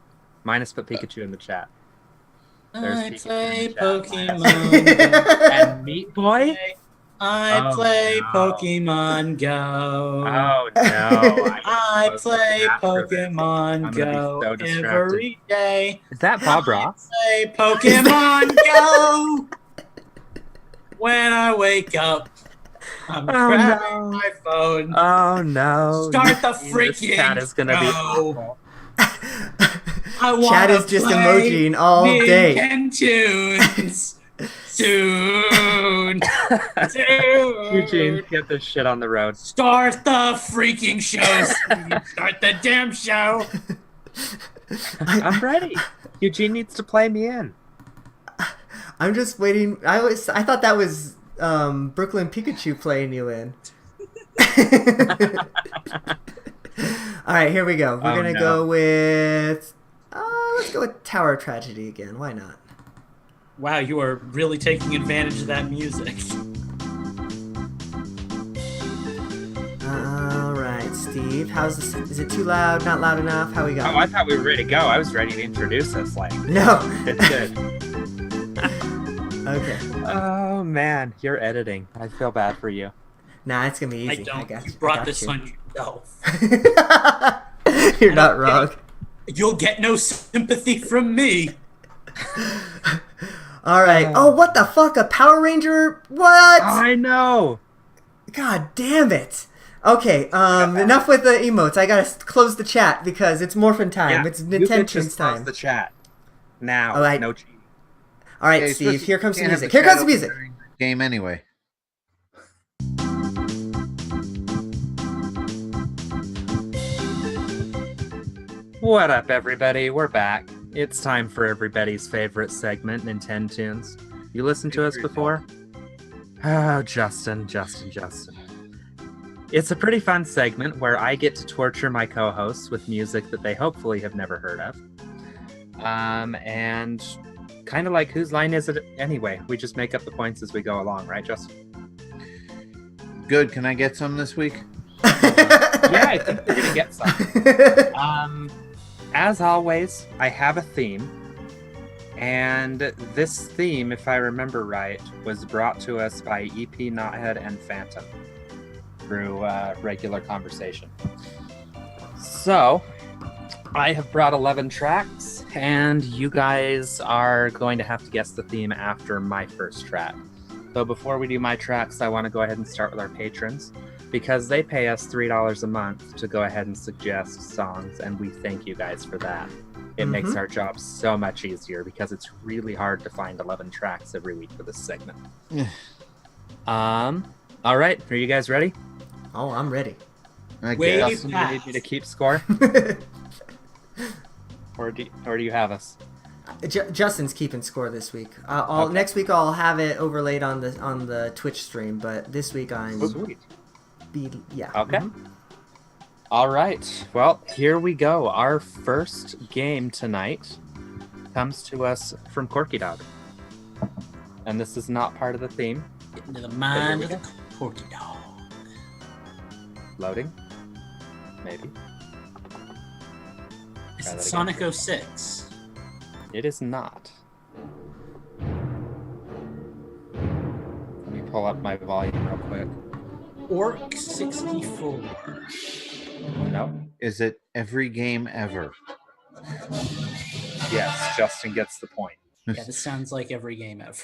Minus put Pikachu in the chat. I play Pokemon. Pokemon. And Meat Boy? I play Pokemon Go. Oh no. I play Pokemon Go every day. Is that Bob Ross? I play Pokemon Go. When I wake up, I'm grabbing my phone. Oh no. Start the freaking chat is gonna be awful. Chat is just emojiing all day. Tunes. Soon. Eugene, get this shit on the road. Start the freaking show. Start the damn show. I'm ready. Eugene needs to play me in. I'm just waiting. I thought that was Brooklyn Pikachu playing you in. All right, here we go. We're gonna go with. Let's go with Tower Tragedy again. Why not? Wow, you are really taking advantage of that music. All right, Steve. How's this? Is it too loud? Not loud enough? How we Oh, got? I thought we were ready to go. I was ready to introduce us. Like, No. it's good. Okay. Oh man, you're editing. I feel bad for you. Nah, it's gonna be easy. I don't. got You I brought got this you. on yourself. You're not wrong. You'll get no sympathy from me. All right. Oh, what the fuck? A Power Ranger? What? I know. God damn it. Okay, enough with the emotes. I gotta close the chat because it's morphin time. It's you could Nintendo's just close time. the chat now. All right. No cheating. All right, Hey, Steve, here comes the can't have music. the Here comes chat the music. open during the game anyway. What up, everybody? We're back. It's time for everybody's favorite segment, Nintendo Tunes. You listened to us before? Oh, Justin. It's a pretty fun segment where I get to torture my co-hosts with music that they hopefully have never heard of. And kind of like, whose line is it anyway? We just make up the points as we go along, right, Justin? Good. Can I get some this week? Yeah, I think you're gonna get some. As always, I have a theme, and this theme, if I remember right, was brought to us by EP Knothead and Phantom through regular conversation. So, I have brought 11 tracks, and you guys are going to have to guess the theme after my first track. So before we do my tracks, I want to go ahead and start with our patrons, because they pay us $3 a month to go ahead and suggest songs, and we thank you guys for that. It makes our job so much easier because it's really hard to find 11 tracks every week for this segment. All right, are you guys ready? Oh, I'm ready. I Wait. guess. Justin, you need me to keep score, or do you have us? Justin's keeping score this week. Okay. Next week I'll have it overlaid on the Twitch stream, but this week I'm Sweet. yeah. Okay. Mhm. All right. Well, here we go. Our first game tonight comes to us from Corky Dog. And this is not part of the theme. Get into the mind of the Corky Dog. Loading. Maybe. Is Try it that Sonic 06? It is not. Let me pull up my volume real quick. Orc 64. No. Is it every game ever? Yes, Justin gets the point. Yeah, this sounds like every game ever.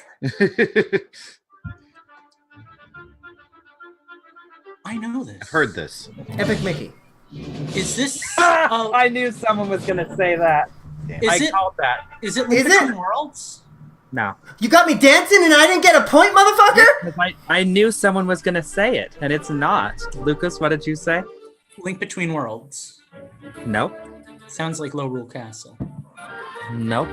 I know this. I've heard this. Epic Mickey. Is this? I knew someone was going to say that. Is it? called that. Is it? Is Between it? Worlds? No. You got me dancing and I didn't get a point, motherfucker? I knew someone was going to say it, and it's not. Lucas, what did you say? Link Between Worlds. Nope. Sounds like Low Rule Castle. Nope.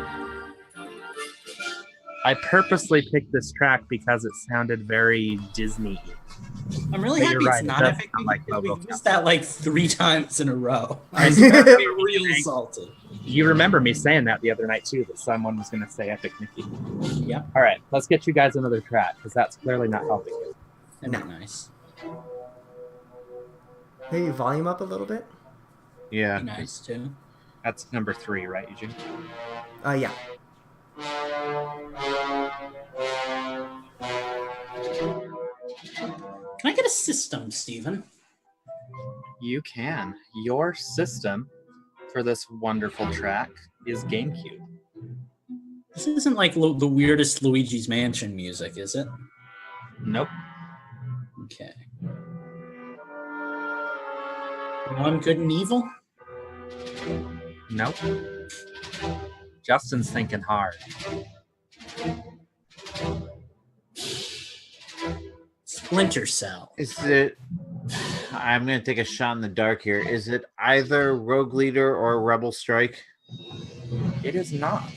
I purposely picked this track because it sounded very Disney. I'm really But happy you're it's right, not it does Epic sound like because we Low Rule used that like 3 times in a row. I I'm swear to be real salted. You remember me saying that the other night too, that someone was going to say Epic Mickey. Yep. All right, let's get you guys another track because that's clearly not helping you. That'd be nice. Maybe volume up a little bit? Yeah. Be nice too. That's number 3, right, Eugene? Yeah. Can I get a system, Steven? You can. Your system for this wonderful track is GameCube. This isn't like the weirdest Luigi's Mansion music, is it? Nope. Okay. One Good and Evil? Nope. Justin's thinking hard. Splinter Cell. Is it? I'm gonna take a shot in the dark here. Is it either Rogue Leader or Rebel Strike? It is not.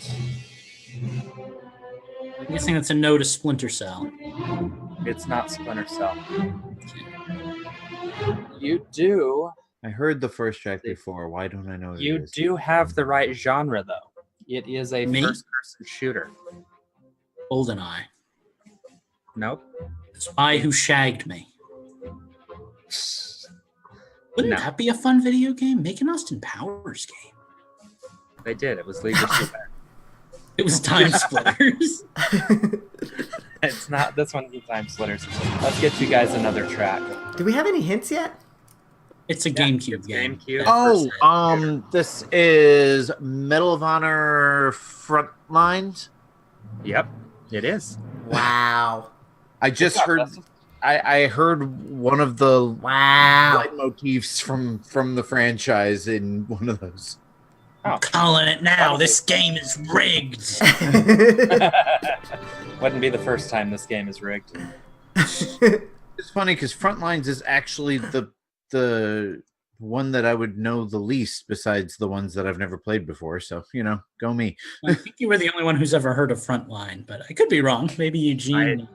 I'm guessing that's a no to Splinter Cell. It's not Splinter Cell. You do. I heard the first track before. Why don't I know what it You is? do have the right genre, though. It is a Me? first-person shooter. GoldenEye. Nope. Spy Who Shagged Me. Wouldn't No. that be a fun video game? Make an Austin Powers game. They did. It was League of Super. It was Time Splitters. It's not. This one's the Time Splitters. Let's get you guys another track. Do we have any hints yet? It's a GameCube game. GameCube. Oh, this is Medal of Honor Frontlines. Yep, it is. Wow. I just heard. I heard one of the Wow. leitmotifs from the franchise in one of those. I'm calling it now. This game is rigged. Wouldn't be the first time this game is rigged. It's funny because Frontlines is actually the one that I would know the least besides the ones that I've never played before. So, go me. I think you were the only one who's ever heard of Frontline, but I could be wrong. Maybe Eugene.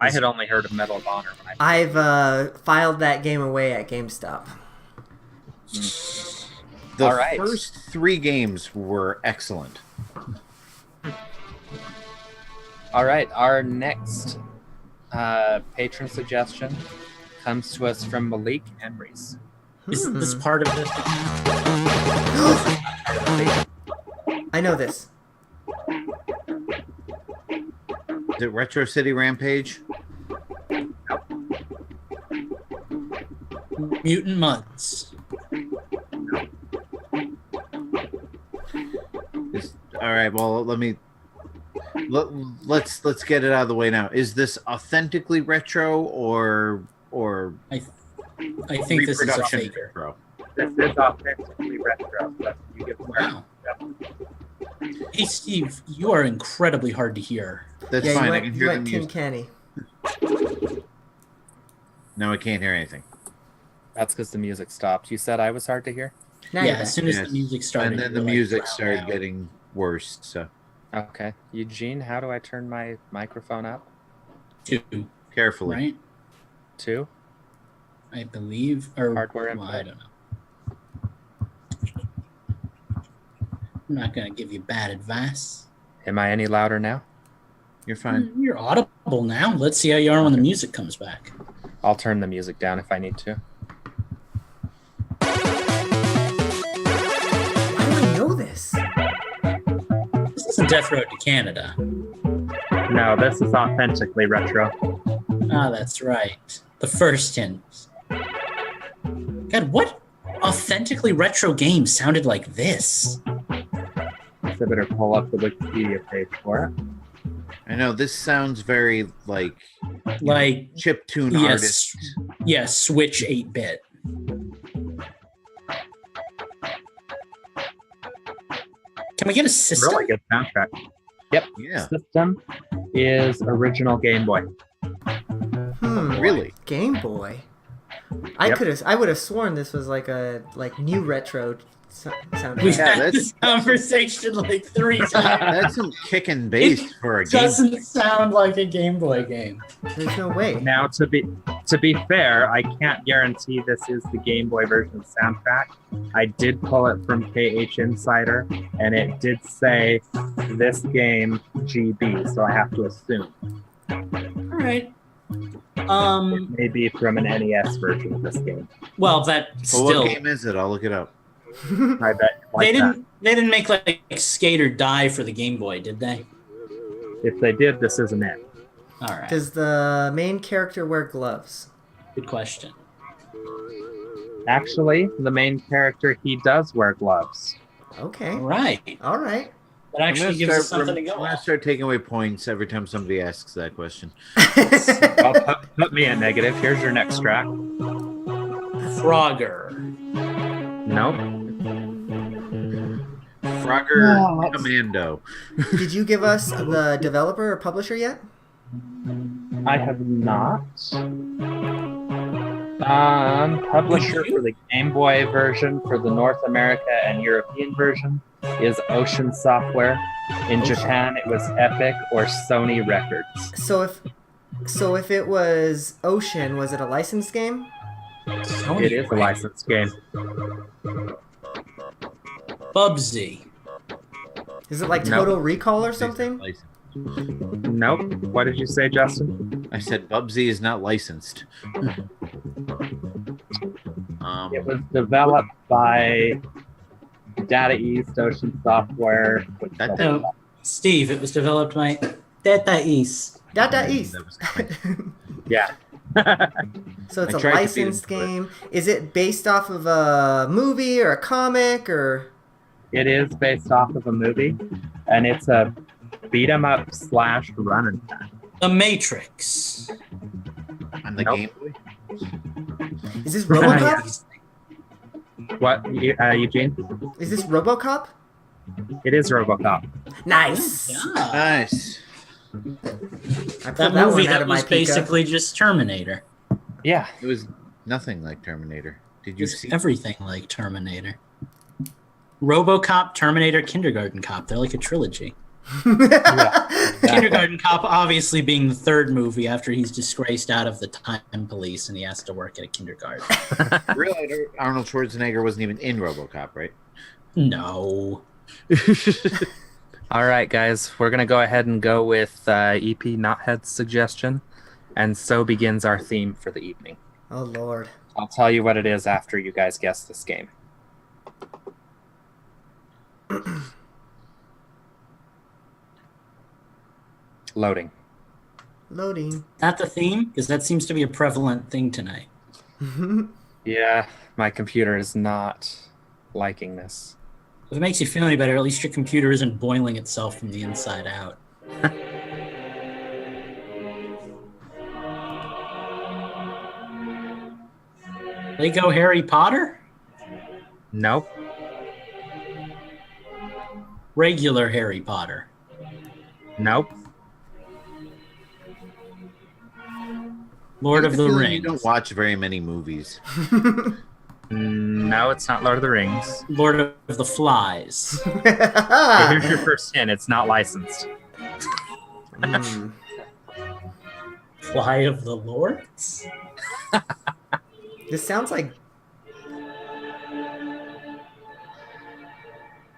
I had only heard of Medal of Honor when I I've filed that game away at GameStop. The All right. first 3 games were excellent. All right, our next patron suggestion comes to us from Malik and Reese. Is this part of this? I know this. Is it Retro City Rampage? Mutant Mutts. All right. Well, let's get it out of the way now. Is this authentically retro or I think this is a reproduction faker. retro? This is authentically retro. So you get Wow. Hey, Steve, you are incredibly hard to hear. That's Yeah, fine. you I can went, hear the Tin music. Canny. No, I can't hear anything. That's because the music stopped. You said I was hard to hear? Now Yeah, you're as back. soon as Yes. the music started. And then you the were like, music wow, started wow. getting worse. So Okay. Eugene, how do I turn my microphone up? 2, carefully. right? 2? I believe, or Hardware well, input. I don't know. I'm not going to give you bad advice. Am I any louder now? You're fine. You're audible now. Let's see how you are when the music comes back. I'll turn the music down if I need to. Why do I know this? This isn't Death Road to Canada. No, this is authentically retro. Ah, that's right. The first hint. God, what authentically retro game sounded like this? So better pull up the Wikipedia page for it. I know this sounds very like Like, chiptune yes, artist. yeah, Switch 8-bit. Can we get a system? Really good soundtrack. Yep. Yeah. System is original Game Boy. Really? Game Boy. Yep. I would have sworn this was like a new retro sound. We've Yeah, had that's- this conversation like 3 times. That's some kick and bass for a game. Doesn't sound like a Game Boy game. There's no way. Now, to be fair, I can't guarantee this is the Game Boy version of the soundtrack. I did pull it from KH Insider, and it did say this game GB, so I have to assume All right. it may be from an NES version of this game. Well, that Well, still what game is it? I'll look it up. I bet like they didn't make like Skate or Die for the Game Boy, did they? that. If they did, this isn't it. All right. Does the main character wear gloves? Good question. Actually, the main character, he does wear gloves. Okay. All right. All right. That actually gives us something to go I'm gonna on. start taking away points every time somebody asks that question. Well, put me in negative. Here's your next track. Frogger. Nope. Frogger Commando. Did you give us the developer or publisher yet? I have not. Publisher for the Game Boy version for the North America and European version is Ocean Software. In Japan, it was Epic or Sony Records. So if it was Ocean, was it a licensed game? It is a licensed game. Bubsy. Is it like No. Total Recall or something? Nope. What did you say, Justin? I said Bubsy is not licensed. It was developed by Data East Ocean Software. No, Steve, it was developed by Data East. Data East. That was coming. Yeah. So it's I a tried to beat licensed him to it. game. Is it based off of a movie or a comic or? It is based off of a movie, and it's a beat 'em up / run and gun. The Matrix. On the Nope. Game Boy? Is this RoboCop? What, Eugene? Is this RoboCop? It is RoboCop. Nice. Yeah. Nice. I pulled That that movie one out that of my was Pika. basically just Terminator. Yeah. It was nothing like Terminator. Did you It's see? everything like Terminator. RoboCop, Terminator, Kindergarten Cop. They're like a trilogy. Kindergarten Cop obviously being the third movie after he's disgraced out of the time police and he has to work at a kindergarten. Really, Arnold Schwarzenegger wasn't even in RoboCop, right? No. All right, guys. We're going to go ahead and go with EP Knothead's suggestion. And so begins our theme for the evening. Oh Lord. I'll tell you what it is after you guys guess this game. Loading. Loading. Not the theme, because that seems to be a prevalent thing tonight. Yeah, my computer is not liking this. If it makes you feel any better, at least your computer isn't boiling itself from the inside out. Lego Harry Potter? Nope. Regular Harry Potter. Nope. Lord of the You Rings. don't watch very many movies. No, it's not Lord of the Rings. Lord of the Flies. Here's your first hint. It's not licensed. Mm. Fly of the Lords? This sounds like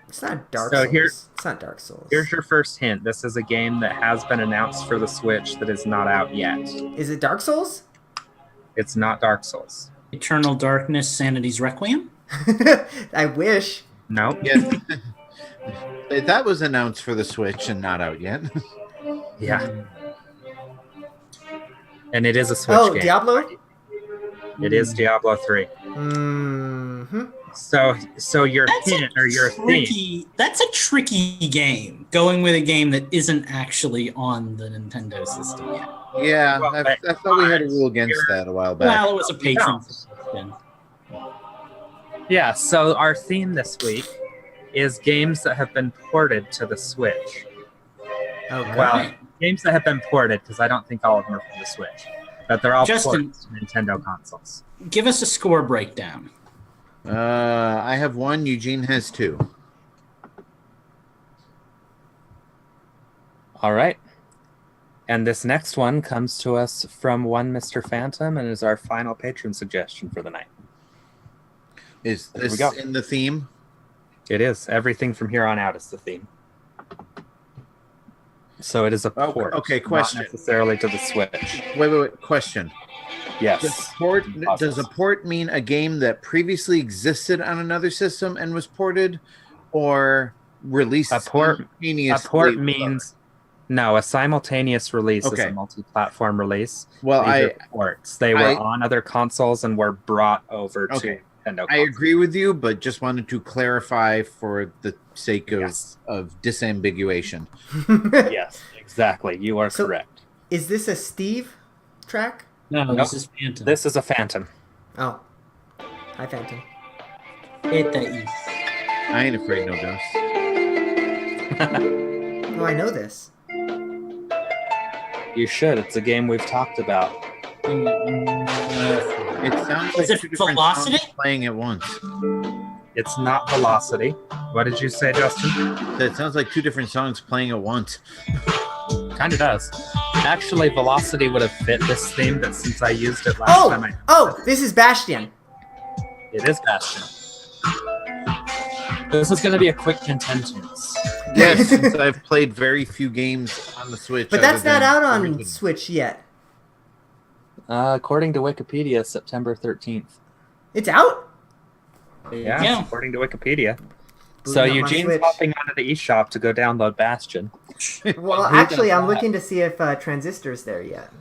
it's not Dark So Souls. here- It's not Dark Souls. Here's your first hint. This is a game that has been announced for the Switch that is not out yet. Is it Dark Souls? It's not Dark Souls. Eternal Darkness, Sanity's Requiem? I wish. Nope. Yes. That was announced for the Switch and not out yet. Yeah. And it is a Switch Oh, game. Diablo? It is Diablo 3. Mm-hmm. So your hint or your theme. That's a tricky game. Going with a game that isn't actually on the Nintendo system yet. Yeah, Well, I thought we had a rule against that a while back. Well, it was a patron suggestion. Yeah, so our theme this week is games that have been ported to the Switch. Oh god. Well, games that have been ported, because I don't think all of them are from the Switch. But they're all Justin- ported to Nintendo consoles. Give us a score breakdown. I have one. Eugene has two. All right. And this next one comes to us from one Mr. Phantom and is our final patron suggestion for the night. Is There we this go. in the theme? It is. Everything from here on out is the theme. So it is a Oh, port. okay, question. Not necessarily to the Switch. Wait. Question. Yes. Does a port mean a game that previously existed on another system and was ported, or released? A port simultaneously? means no. A simultaneous release is Okay. a multi-platform release. Well, These I are ports. They were on other consoles and were brought over Okay. to Nintendo. I agree with you, but just wanted to clarify for the sake of Yes. disambiguation. Yes, exactly. You are So- correct. Is this a Steve track? No, Nope. this is Phantom. This is a Phantom. Oh. Hi, Phantom. Data East. I ain't afraid no ghosts. Oh, I know this. You should. It's a game we've talked about. It sounds Is like it two different Velocity? songs playing at once. It's not Velocity. What did you say, Justin? It sounds like two different songs playing at once. Kind of does. Actually, Velocity would have fit this theme, but since I used it last time, This is Bastion. it is Bastion. This is going to be a quick 10 tunes. Yes, since I've played very few games on the Switch. But that's other not out than on Origin. Switch yet. According to Wikipedia, September 13th. It's out? Yeah, Yeah. according to Wikipedia. Booting So up my Eugene's Switch. hopping onto the eShop to go download Bastion. Well, Who actually, does I'm that? looking to see if Transistor's there yet.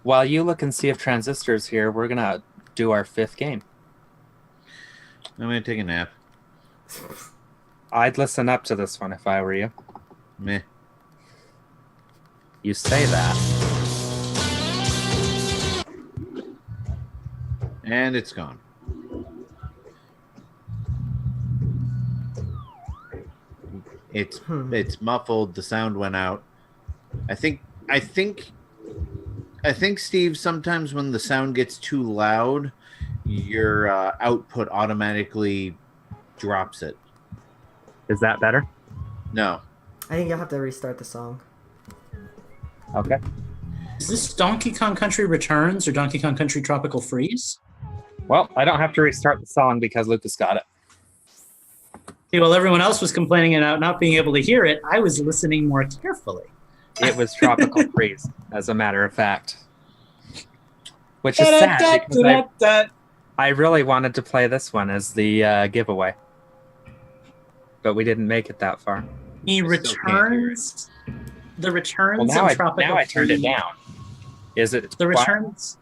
While you look and see if Transistor's here, we're going to do our 5th game. I'm gonna take a nap. I'd listen up to this one if I were you. Meh. You say that. And it's gone. It's muffled. The sound went out. I think Steve, sometimes when the sound gets too loud, your output automatically drops it. Is that better? No. I think you'll have to restart the song. Okay. Is this Donkey Kong Country Returns or Donkey Kong Country Tropical Freeze? Well, I don't have to restart the song because Lucas got it. See, while everyone else was complaining about not being able to hear it, I was listening more carefully. It was Tropical Freeze, as a matter of fact. Which is sad because I really wanted to play this one as the giveaway. But we didn't make it that far. He returns. The returns Well, of Tropical now I turned it Freeze. down. Is it The quiet? returns.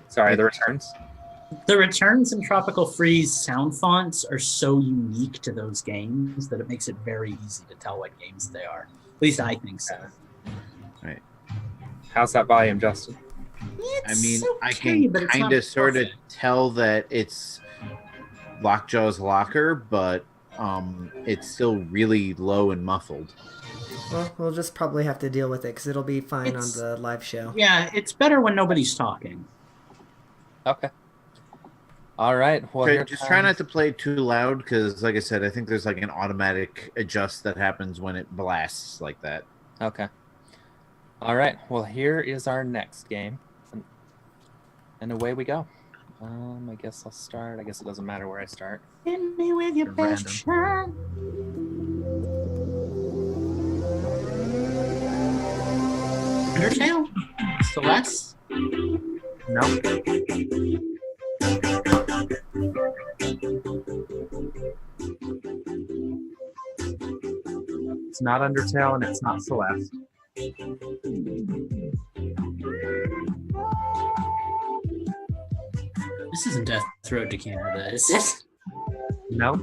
Sorry, the returns? The returns and Tropical Freeze sound fonts are so unique to those games that it makes it very easy to tell what games they are. At least I think so. Right. How's that volume, Justin? I mean, I okay, can but it's kind not of sort of perfect. tell that it's Lockjaw's Locker, but it's still really low and muffled. Well, we'll just probably have to deal with it because it'll be fine It's- on the live show. Yeah, it's better when nobody's talking. Okay. All right. Well, Okay, here just try comes- not to play it too loud because, like I said, I think there's like an automatic adjust that happens when it blasts like that. Okay. All right. Well, here is our next game. And away we go. I guess I'll start. I guess it doesn't matter where I start. Hit me with your best shot. Undertale? Celeste? No. It's not Undertale and it's not Celeste. This isn't Death Road to Canada, is it? No.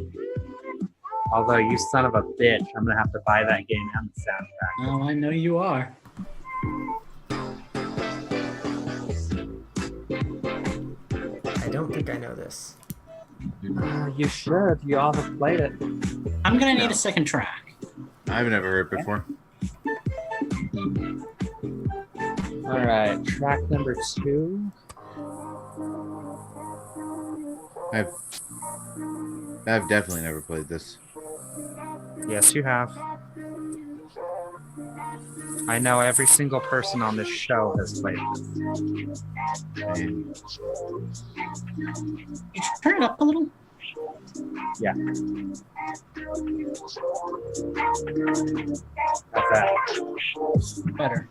Although you son of a bitch, I'm gonna have to buy that game and the soundtrack. Oh, I know you are. I don't think I know this. You should. You all have played it. I'm gonna need a second track. I've never heard it before. All right, track number 2. I've definitely never played this. Yes, you have. I know every single person on this show has played this. And You turn it up a little? Yeah. How's that? Better.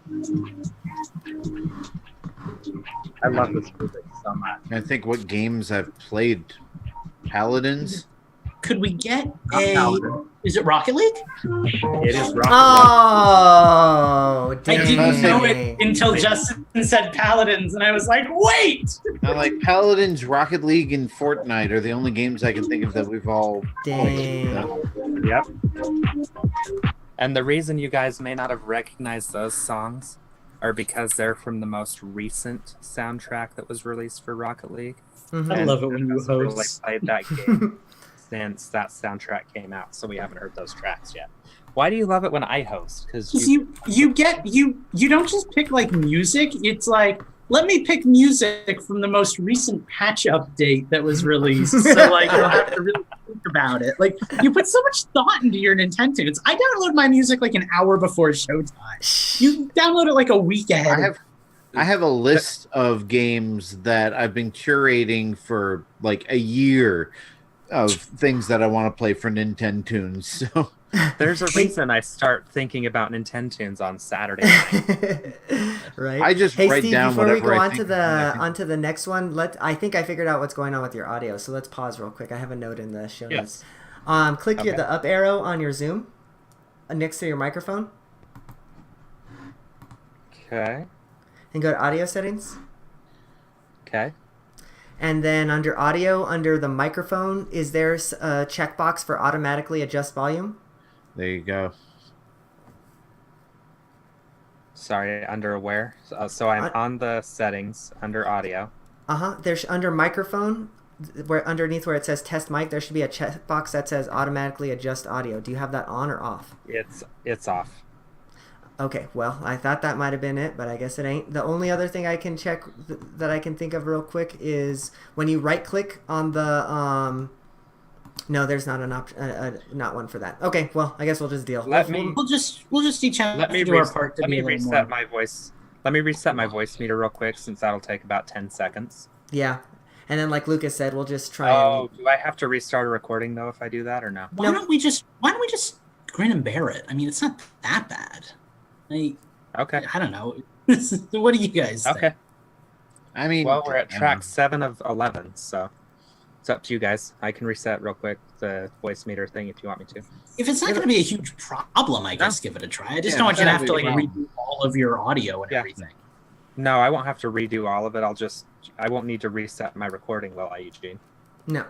I love this music so much. I think what games I've played. Paladins. Could we get Not a... Paladin. Is it Rocket League? It is Rocket Oh, I dang. didn't know it until Justin said Paladins, and I was like, wait! Now, like Paladins, Rocket League, and Fortnite are the only games I can think of that we've all played. Dang. League. Yep. And the reason you guys may not have recognized those songs are because they're from the most recent soundtrack that was released for Rocket League. Mhm. I love it when you Hasn't really host. played that game since that soundtrack came out, so we haven't heard those tracks yet. Why do you love it when I host? Because You don't just pick like music. It's like, let me pick music from the most recent patch update that was released. So like you'll have to really think about it. Like you put so much thought into your Nintendo tunes. I download my music like an hour before showtime. You download it like a week ahead. I have a list of games that I've been curating for like a year of things that I want to play for Nintendo Tunes. So There's a reason I start thinking about Nintendo tunes on Saturday night. Right. I just Hey write Steve, down before we whatever go I on think to is when I the can- onto the next one, I think I figured out what's going on with your audio. So let's pause real quick. I have a note in the show notes. Yes. Click Okay. the up arrow on your Zoom next to your microphone Okay. and go to audio settings. Okay. And then under audio, under the microphone, is there a checkbox for automatically adjust volume? There you go. Sorry, under where? So I'm on the settings under audio. There's under microphone, where underneath where it says test mic, there should be a checkbox that says automatically adjust audio. Do you have that on or off? It's off. Okay, well, I thought that might have been it, but I guess it ain't. The only other thing I can check that I can think of real quick is when you right click on the no, there's not an option, not one for that. Okay, well, I guess we'll just deal. Let me We'll just each have let me to do our res- part to let be me a little reset more. my voice. Let me reset my voice meter real quick since that'll take about 10 seconds. Yeah, and then like Lucas said, we'll just try Oh, do I have to restart a recording though if I do that or no? Why don't we just grin and bear it? I mean, it's not that bad. Okay. I don't know. What do you guys think? Okay. I mean, Well, we're at I don't track know. 7 of 11, so it's up to you guys. I can reset real quick the voice meter thing if you want me to. If it's not going to be a huge problem, I guess give it a try. I just don't want you to have to like redo all of your audio and everything. No, I won't have to redo all of it. I won't need to reset my recording, will I, Eugene? No.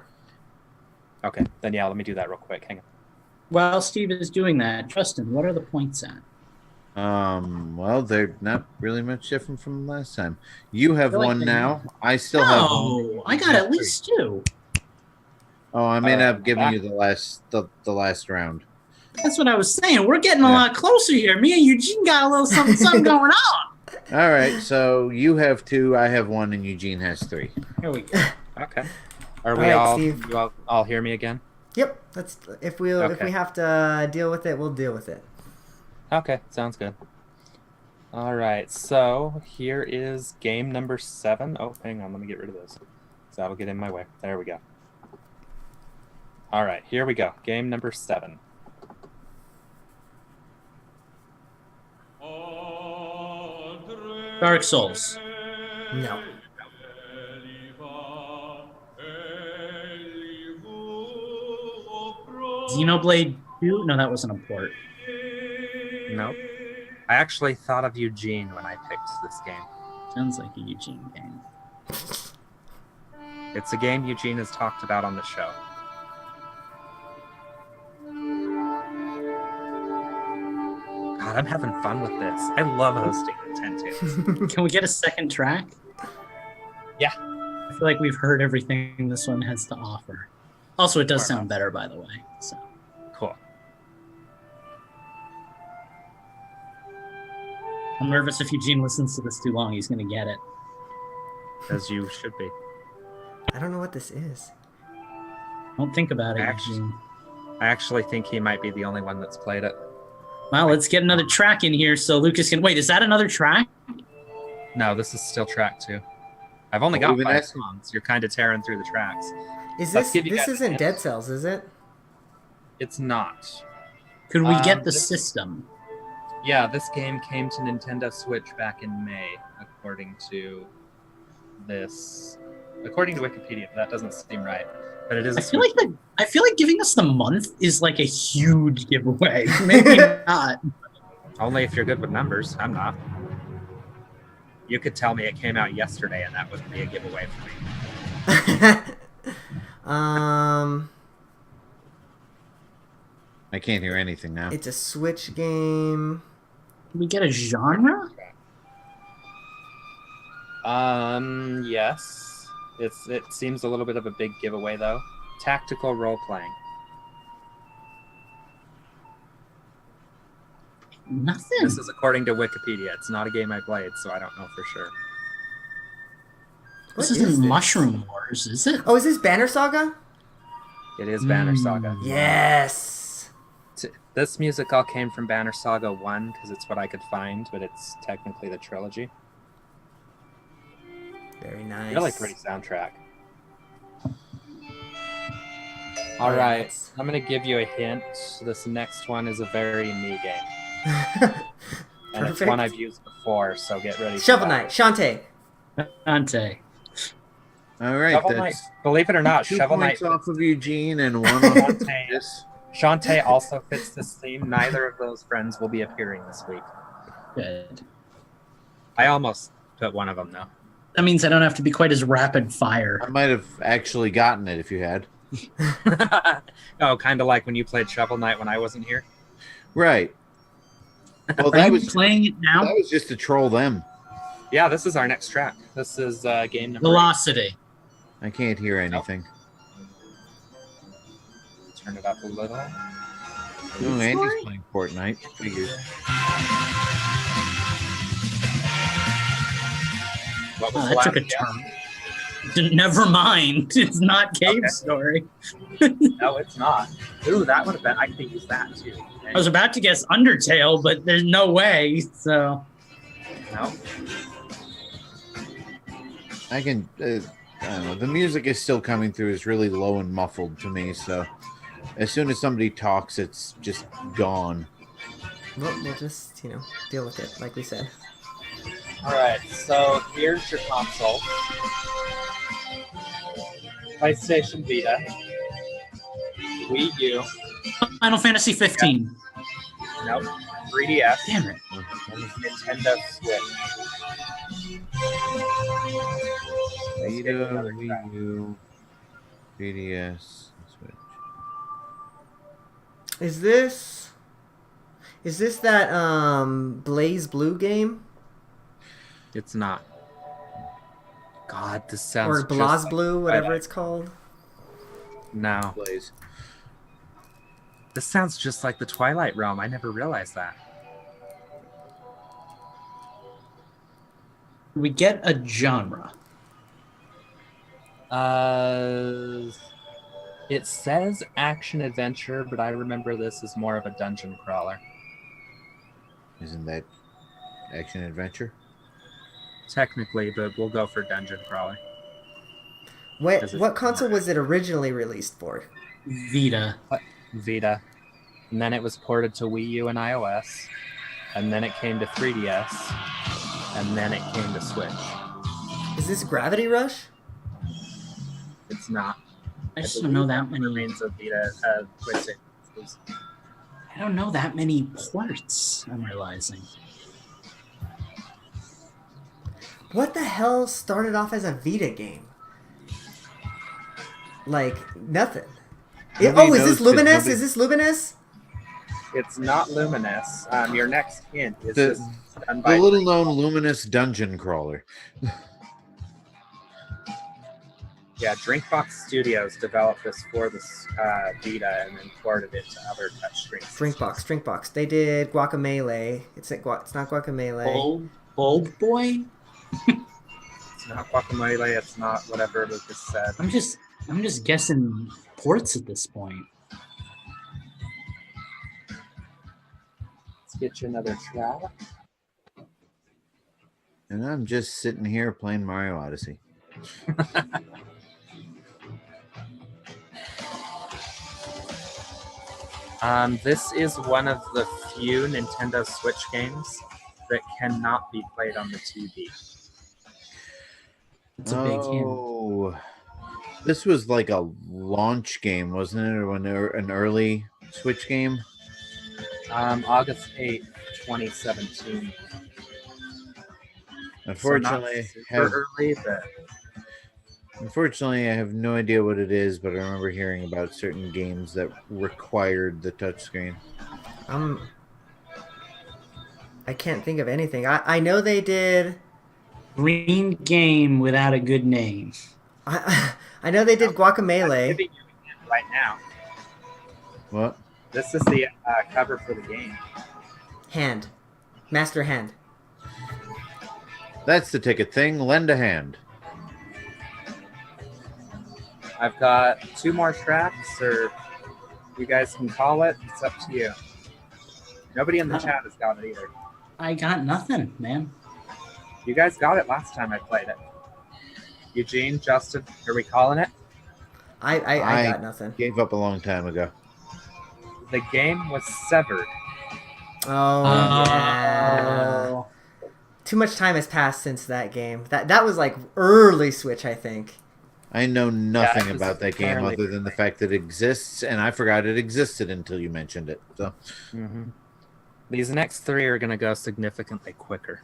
Okay, then yeah, let me do that real quick. Hang on. While Steve is doing that, Justin, what are the points at? Well, they're not really much different from last time. You have feel like one they- now. I still have one. No, I got at least 2. Oh, I may not have given back- you the last round. That's what I was saying. We're getting a lot closer here. Me and Eugene got a little something going on. All right, so you have 2, I have 1, and Eugene has 3. Here we go. Okay. Are we right, all? Steve. You all hear me again? Yep. If we Okay. have to deal with it, we'll deal with it. Okay, sounds good. All right, so here is game number 7. Oh, hang on, let me get rid of this. So that'll get in my way. There we go. All right, here we go. Game number 7. Dark Souls. No. Xenoblade 2? No, that wasn't a port. Nope. I actually thought of Eugene when I picked this game. Sounds like a Eugene game. It's a game Eugene has talked about on the show. God, I'm having fun with this. I love hosting Nintendo. Can we get a second track? Yeah. I feel like we've heard everything this one has to offer. Also, it does sound better, by the way. So Cool. I'm nervous if Eugene listens to this too long, he's going to get it. As you should be. I don't know what this is. Don't think about it, Actually- Eugene. I actually think he might be the only one that's played it. Well, let's get another track in here so Lucas can... Wait, is that another track? No, this is still track 2. I've only Well, got even 5 that- songs. You're kind of tearing through the tracks. Is Let's this give you this guys a isn't hint. Dead Cells, is it? It's not. Could we get the this- system? Yeah, this game came to Nintendo Switch back in May, according to this. According to Wikipedia, that doesn't seem right, but it is. I feel like giving us the month is like a huge giveaway. Maybe not. Only if you're good with numbers. I'm not. You could tell me it came out yesterday, and that wouldn't be a giveaway for me. I can't hear anything now. It's a Switch game. Can we get a genre? Yes. It seems a little bit of a big giveaway though. Tactical role playing. Nothing. This is according to Wikipedia. It's not a game I played, so I don't know for sure. This What isn't is this? Mushroom Wars, is it? Oh, is this Banner Saga? It is Banner Saga. Yes. This music all came from Banner Saga 1 because it's what I could find, but it's technically the trilogy. Very nice. Really pretty soundtrack. All yeah, right, that's- I'm gonna give you a hint. This next one is a very me game, and it's one Perfect. I've used before. So get ready. Shovel for that. Knight, Shantae. Dante. All right, Shovel Knight. that's Believe it or not, 2 Shovel Knight. points off of Eugene and 1 off of Shantae. this. Shantae also fits this theme. Neither of those friends will be appearing this week. Good. I almost put one of them though. That means I don't have to be quite as rapid fire. I might have actually gotten it if you had. Oh, kind of like when you played Shovel Knight when I wasn't here. Right. Well, Are that you was playing it now? that was just to troll them. Yeah, this is our next track. This is game number 8. Velocity. I can't hear anything. Turn it up a little. Oh, Andy's playing Fortnite. Figures. What was Oh, the that took a last guess? turn. Never mind. It's not Cave Okay. Story. No, it's not. Ooh, that would have been. I could use that too. I was about to guess Undertale, but there's no way. So No. I can. I don't know. The music is still coming through. It's really low and muffled to me. So, as soon as somebody talks, it's just gone. We'll just, deal with it, like we said. All right. So here's your console. PlayStation Vita. Wii U. Final Fantasy 15. Nope. 3DS. Damn it. Nintendo Switch. Let's get another Vita, track. Wii U, 3DS, Switch. Is this that Blaze Blue game It's not. God, this sounds or just Blaz like Blue, whatever Twilight. it's called? No, Blaze. this sounds just like the Twilight Realm. I never realized that. We get a genre. It says action adventure, but I remember this as more of a dungeon crawler. Isn't that action adventure? Technically, but we'll go for dungeon crawler. What Does it- what console was it originally released for? Vita. Vita. And then it was ported to Wii U and iOS. And then it came to 3DS. And then it came to Switch. Is this Gravity Rush? It's not. I just don't know that many. Remains of Vita, PlayStation exclusive. I don't know that many ports. I'm realizing. What the hell started off as a Vita game? Like nothing. Nobody Is this knows 'cause Luminous? nobody- Is this Luminous? It's not Luminous. Your next hint is The- this done by The little-known Luminous dungeon crawler. Drinkbox Studios developed this for this Vita and then ported it to other touchscreens. Drinkbox. They did Guacamelee. It's not Guacamelee. Bulb Boy. It's not Guacamole. It's not whatever Lucas said. I'm just guessing ports at this point. Let's get you another track. And I'm just sitting here playing Mario Odyssey. This is one of the few Nintendo Switch games that cannot be played on the TV. It's a big hint. Oh, this was like a launch game, wasn't it? Or an early Switch game? August 8th, 2017. Unfortunately, so not super early, but I have no idea what it is, but I remember hearing about certain games that required the touchscreen. I can't think of anything. I know they did. Green game without a good name. I know they did I'm Guacamelee. giving you a hint right now. What? This is the cover for the game. Hand. Master Hand. That's the ticket thing. Lend a hand. I've got 2 more tracks, or you guys can call it. It's up to you. Nobody in the chat has got it either. I got nothing, man. You guys got it last time I played it. Eugene, Justin, are we calling it? I got nothing. Gave up a long time ago. The game was severed. Oh yeah. Too much time has passed since that game. That was like early Switch, I think. I know nothing Yeah, about that game apparently- other than the fact that it exists, and I forgot it existed until you mentioned it. So, These next three are going to go significantly quicker.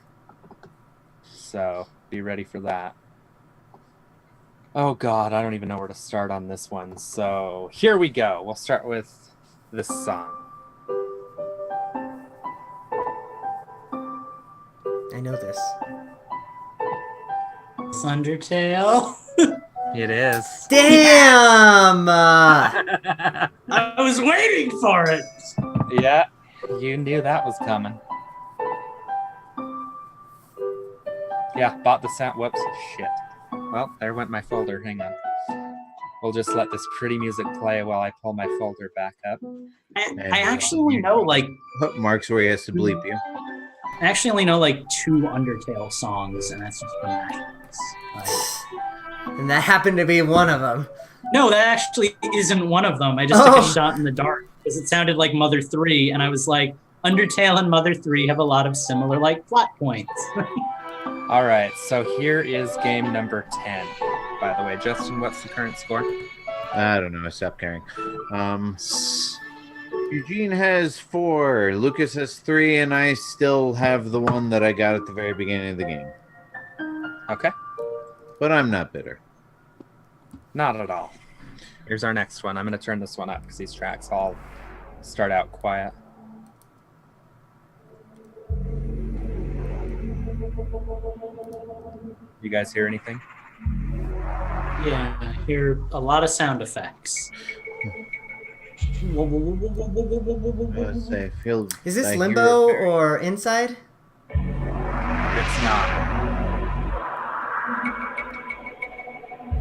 So be ready for that. Oh God, I don't even know where to start on this one. So here we go. We'll start with this song. I know this. It's Undertale. It is. Damn! I was waiting for it. Yeah, you knew that was coming. Yeah, bought the sound. Whoops, shit. Well, there went my folder. Hang on. We'll just let this pretty music play while I pull my folder back up. I actually only know like Mark's where he has to bleep you. I actually only know like 2 Undertale songs, and that's just from Ashes. And that happened to be one of them. No, that actually isn't one of them. I just took a shot in the dark because it sounded like Mother 3, and I was like, Undertale and Mother 3 have a lot of similar like plot points. All right, so here is game number 10. By the way, Justin, what's the current score? I don't know. I stopped caring. Eugene has 4, Lucas has 3, and I still have the one that I got at the very beginning of the game. Okay. But I'm not bitter. Not at all. Here's our next one. I'm going to turn this one up because these tracks all start out quiet. You guys hear anything? Yeah, I hear a lot of sound effects. Is this I hear Limbo it very- or Inside? It's not.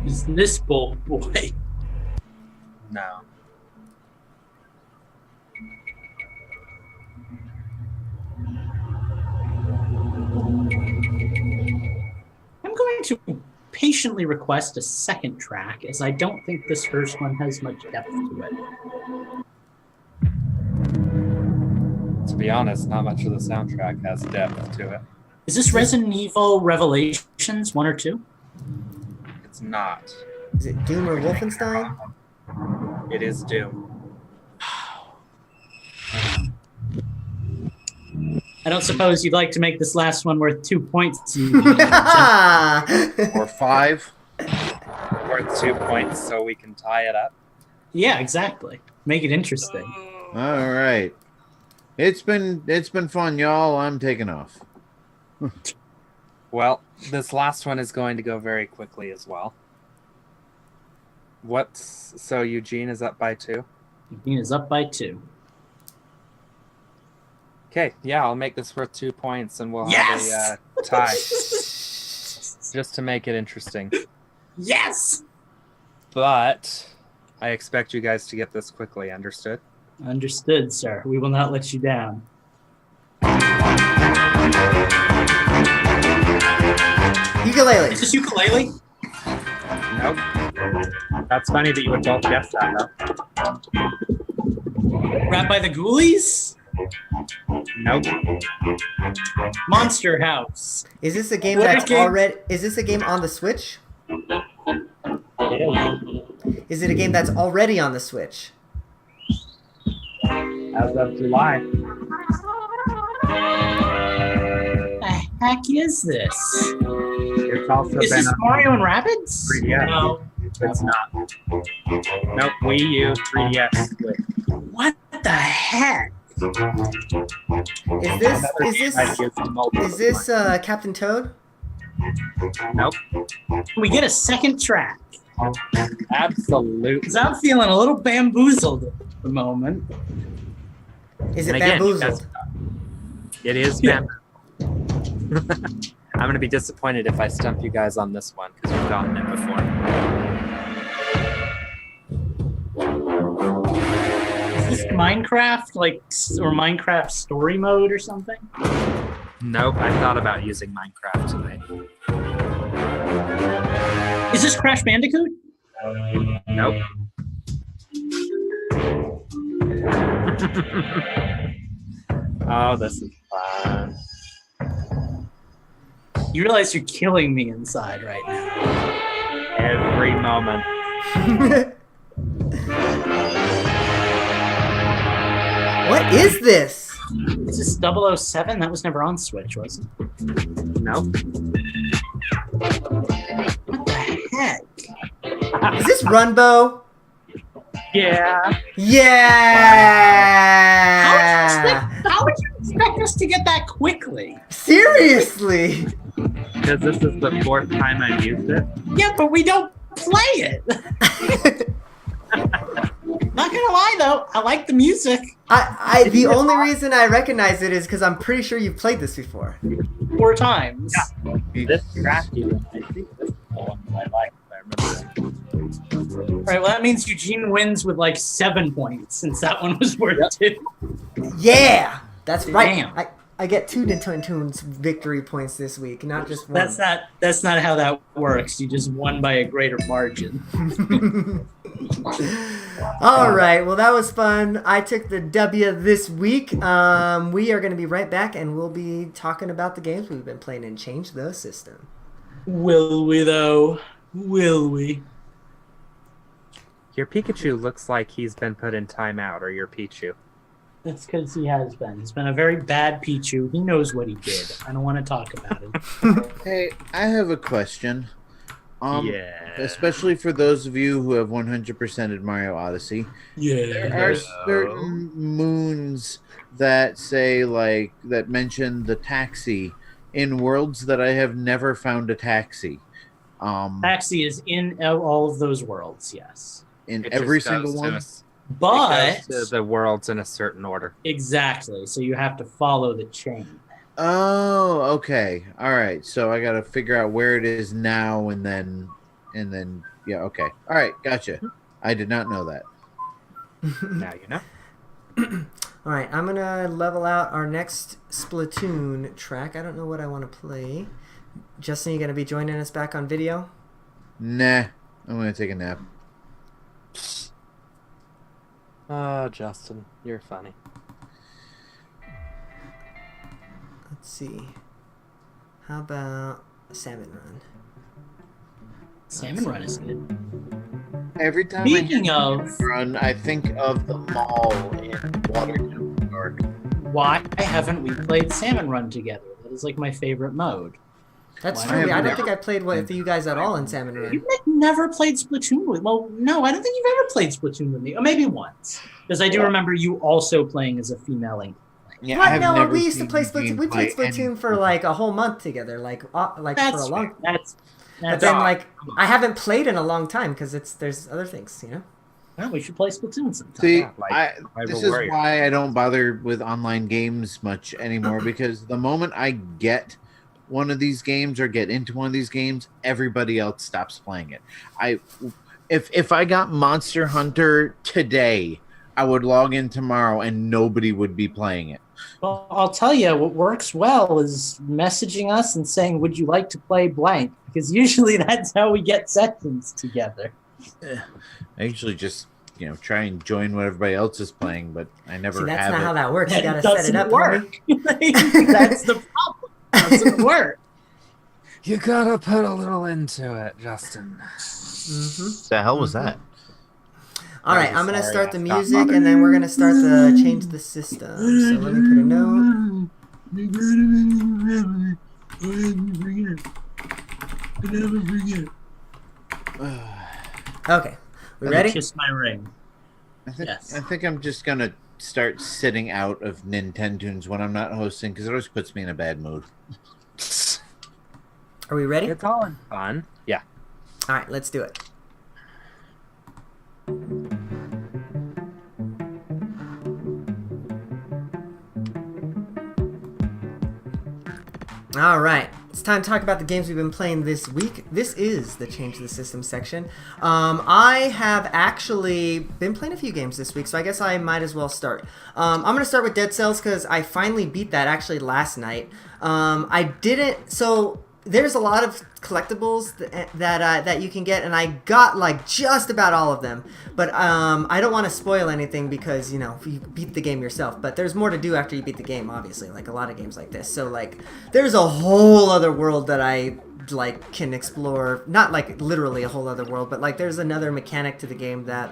Is this boy? No. I'm going to patiently request a second track, as I don't think this first one has much depth to it. To be honest, not much of the soundtrack has depth to it. Is this Resident Evil Revelations 1 or 2? It's not. Is it Doom or Wolfenstein? It is Doom. I don't suppose you'd like to make this last one worth 2 points. Or 5. Worth 2 points so we can tie it up. Yeah, exactly. Make it interesting. All right. It's been fun, y'all. I'm taking off. Well, this last one is going to go very quickly as well. So Eugene is up by 2? Eugene is up by 2. Okay, yeah, I'll make this worth 2 points and we'll Yes! have a tie. Just to make it interesting. Yes! But I expect you guys to get this quickly, understood? Understood, sir. We will not let you down. Ukulele. Is this ukulele? Nope. That's funny that you would both guess that, though. Rap by the Ghoulies? Nope. Monster House. Is this a game What that's game? already? Is this a game on the Switch? Is it a game that's already on the Switch? As of July. The heck is this? It's also Is been this on Mario and Rabbids? 3DS. No. It's not. Nope, Wii U, 3DS. What the heck? Is this Captain Toad? Nope. Can we get a second track? Absolutely. Because I'm feeling a little bamboozled at the moment. Is it And again, you Bamboozled? It is Yeah. Bamboo. I'm going to be disappointed if I stump you guys on this one because you've gotten it before. Is this Minecraft, or Minecraft story mode or something? Nope, I thought about using Minecraft tonight. Is this Crash Bandicoot? Nope. Oh, this is fun. You realize you're killing me inside right now. Every moment. What is this? Is this 007? That was never on Switch, was it? Nope. What the heck? Is this Runbow? Yeah. Yeah. How would you expect us to get that quickly? Seriously. Because this is the 4th time I've used it. Yeah, but we don't play it. Not gonna lie though, I like the music. The only reason I recognize it is because I'm pretty sure you've played this before. 4 times. Yeah. This track even, I think this is the one that I like. I remember. Right, well that means Eugene wins with like 7 points since that one was worth 2. Yeah, that's right. Damn. I get 2 Nintendo's victory points this week, not just 1. That's not how that works. You just won by a greater margin. All right, well that was fun. I took the W this week. We are going to be right back, and we'll be talking about the games we've been playing and change the system. Will we though? Will we? Your Pikachu looks like he's been put in timeout, or your Pichu. That's because he has been. He's been a very bad Pichu. He knows what he did. I don't want to talk about it. Hey, I have a question. Yeah. Especially for those of you who have 100%ed Mario Odyssey. Yeah. There are certain moons that say, like, that mention the taxi in worlds that I have never found a taxi. Taxi is in all of those worlds, yes. In It every just goes single to one? us. But It goes to the worlds in a certain order. exactly, so you have to follow the chain. Oh, okay. All right. So I got to figure out where it is now and then, yeah, okay. All right. Gotcha. I did not know that. Now you know. All right, I'm going to level out our next Splatoon track. I don't know what I want to play. Justin, you going to be joining us back on video? Nah. I'm going to take a nap. Oh, Justin, you're funny. Let's see. How about Salmon Run? Salmon Run is good. Every time Speaking I of, run, I think of the mall in Watertown, New York. why haven't we played Salmon Run together? That is like my favorite mode. That's Why true. not? I don't think I played with you guys at all in Salmon Run. You've like never played Splatoon with. Well, no, I don't think you've ever played Splatoon with me. Or maybe once, because I do remember you also playing as a female Link. Yeah, What? I have No, never we used to seen play Eugene Splatoon. We played play Splatoon for anything. like a whole month together, like for That's a long. fair. That's But then, all. like, I haven't played in a long time because there's other things, you know. Well, we should play Splatoon sometime. See, Yeah, like this Rival is Warrior. why I don't bother with online games much anymore, because the moment I get one of these games or get into one of these games, everybody else stops playing it. If I got Monster Hunter today, I would log in tomorrow and nobody would be playing it. Well, I'll tell you, what works well is messaging us and saying, "Would you like to play blank?" Because usually that's how we get sessions together. I usually just try and join what everybody else is playing, but I never See, that's have not it. how that works. You That gotta set it up, doesn't work. That's the problem. It doesn't work. You gotta put a little into it, Justin. Mm-hmm. The hell was that? All right, I'm I'm gonna sorry, start the I stopped music, bothering. and then we're gonna start the change the system. So let me put a note. Okay, we Let me ready? Kiss my ring. I think I'm just gonna start sitting out of Nintendo's when I'm not hosting, because it always puts me in a bad mood. Are we ready? It's all in fun. Yeah. All right, let's do it. All right, it's time to talk about the games we've been playing this week. This is the Change the System section. I have actually been playing a few games this week, so I guess I might as well start. I'm going to start with Dead Cells because I finally beat that actually last night. I didn't, so there's a lot of collectibles that you can get, and I got like just about all of them. But I don't want to spoil anything because you beat the game yourself. But there's more to do after you beat the game, obviously, like a lot of games like this. So like, there's a whole other world that I like can explore. Not like literally a whole other world, but like there's another mechanic to the game that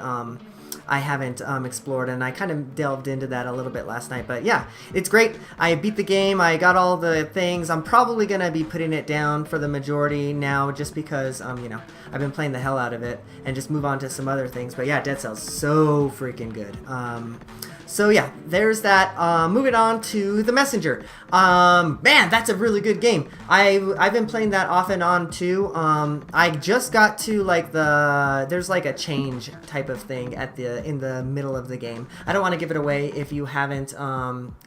I haven't explored, and I kind of delved into that a little bit last night. But yeah, it's great. I beat the game. I got all the things. I'm probably going to be putting it down for the majority now just because, I've been playing the hell out of it and just move on to some other things. But yeah, Dead Cells, so freaking good. So yeah, there's that. Moving on to The Messenger. Man, that's a really good game. I've been playing that off and on too. I just got to like there's like a change type of thing in the middle of the game. I don't want to give it away if you haven't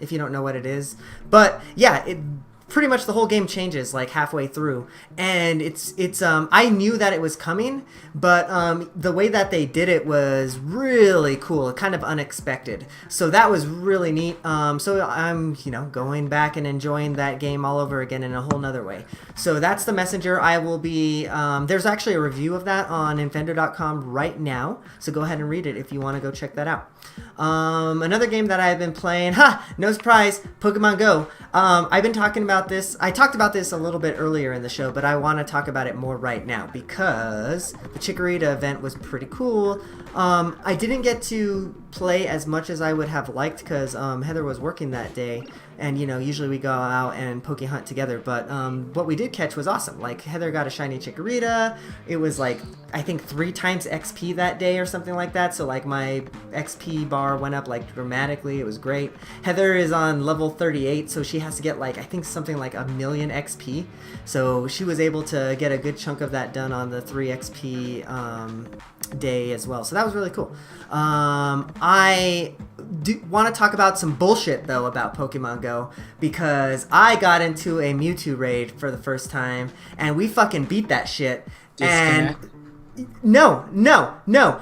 if you don't know what it is. But yeah, pretty much the whole game changes like halfway through, and it's I knew that it was coming, but the way that they did it was really cool, kind of unexpected, so that was really neat. So I'm going back and enjoying that game all over again in a whole nother way. So that's The Messenger. I will be there's actually a review of that on infendo.com right now, so go ahead and read it if you want to go check that out. Another game that I've been playing, no surprise, Pokemon Go. I've been talking about this. I talked about this a little bit earlier in the show, but I want to talk about it more right now because the Chikorita event was pretty cool. I didn't get to play as much as I would have liked because Heather was working that day, and usually we go out and Poke Hunt together. But what we did catch was awesome. Like Heather got a shiny Chikorita. It was like I think 3 times XP that day or something like that. So like my XP bar went up like dramatically. It was great. Heather is on level 38, so she has to get like I think something like 1,000,000 XP. So she was able to get a good chunk of that done on the 3 XP day as well. So that was really cool. I do want to talk about some bullshit though about Pokemon Go because I got into a Mewtwo raid for the first time and we fucking beat that shit. Disconnect. And no.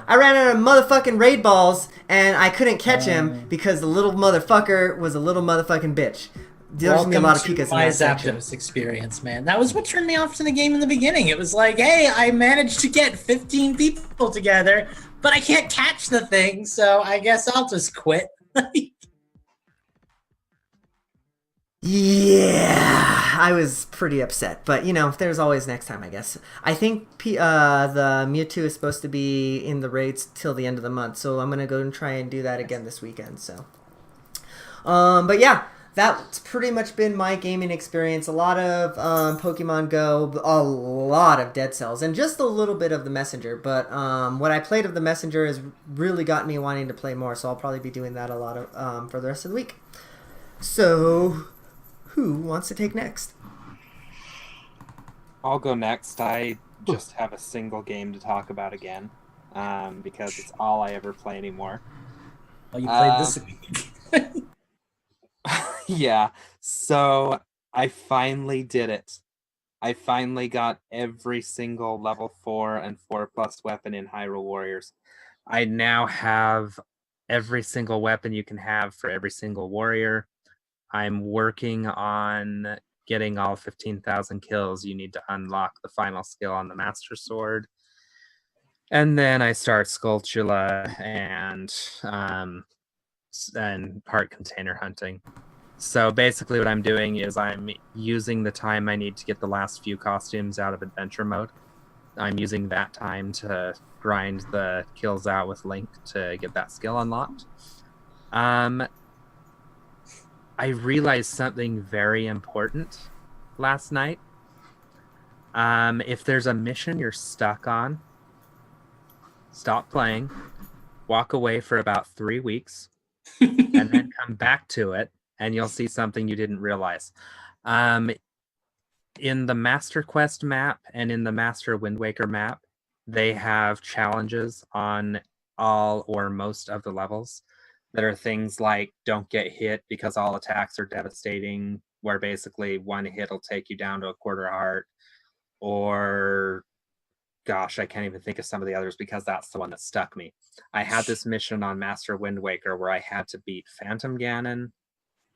I ran out of motherfucking raid balls and I couldn't catch him because the little motherfucker was a little motherfucking bitch. There's gonna be a lot of Pikas in my that section. Zapdos experience, man. That was what turned me off to the game in the beginning. It was like, hey, I managed to get 15 people together, but I can't catch the thing, so I guess I'll just quit. Yeah, I was pretty upset, but there's always next time, I guess. I think the Mewtwo is supposed to be in the raids till the end of the month, so I'm gonna go and try and do that again this weekend. So, but yeah. That's pretty much been my gaming experience. A lot of Pokemon Go, a lot of Dead Cells, and just a little bit of The Messenger. But what I played of The Messenger has really got me wanting to play more, so I'll probably be doing that a lot of for the rest of the week. So, who wants to take next? I'll go next. I just have a single game to talk about again because it's all I ever play anymore. Oh, you played this week. Yeah, so I finally did it. I finally got every single level 4 and 4+ weapon in Hyrule Warriors. I now have every single weapon you can have for every single warrior. I'm working on getting all 15,000 kills you need to unlock the final skill on the Master Sword. And then I start Skulltula and heart container hunting. So basically what I'm doing is I'm using the time I need to get the last few costumes out of adventure mode. I'm using that time to grind the kills out with Link to get that skill unlocked. I realized something very important last night. If there's a mission you're stuck on, stop playing, walk away for about 3 weeks, and then come back to it. And you'll see something you didn't realize. In the Master Quest map and in the Master Wind Waker map, they have challenges on all or most of the levels that are things like don't get hit because all attacks are devastating, where basically one hit will take you down to a quarter heart, or gosh, I can't even think of some of the others because that's the one that stuck me. I had this mission on Master Wind Waker where I had to beat Phantom Ganon,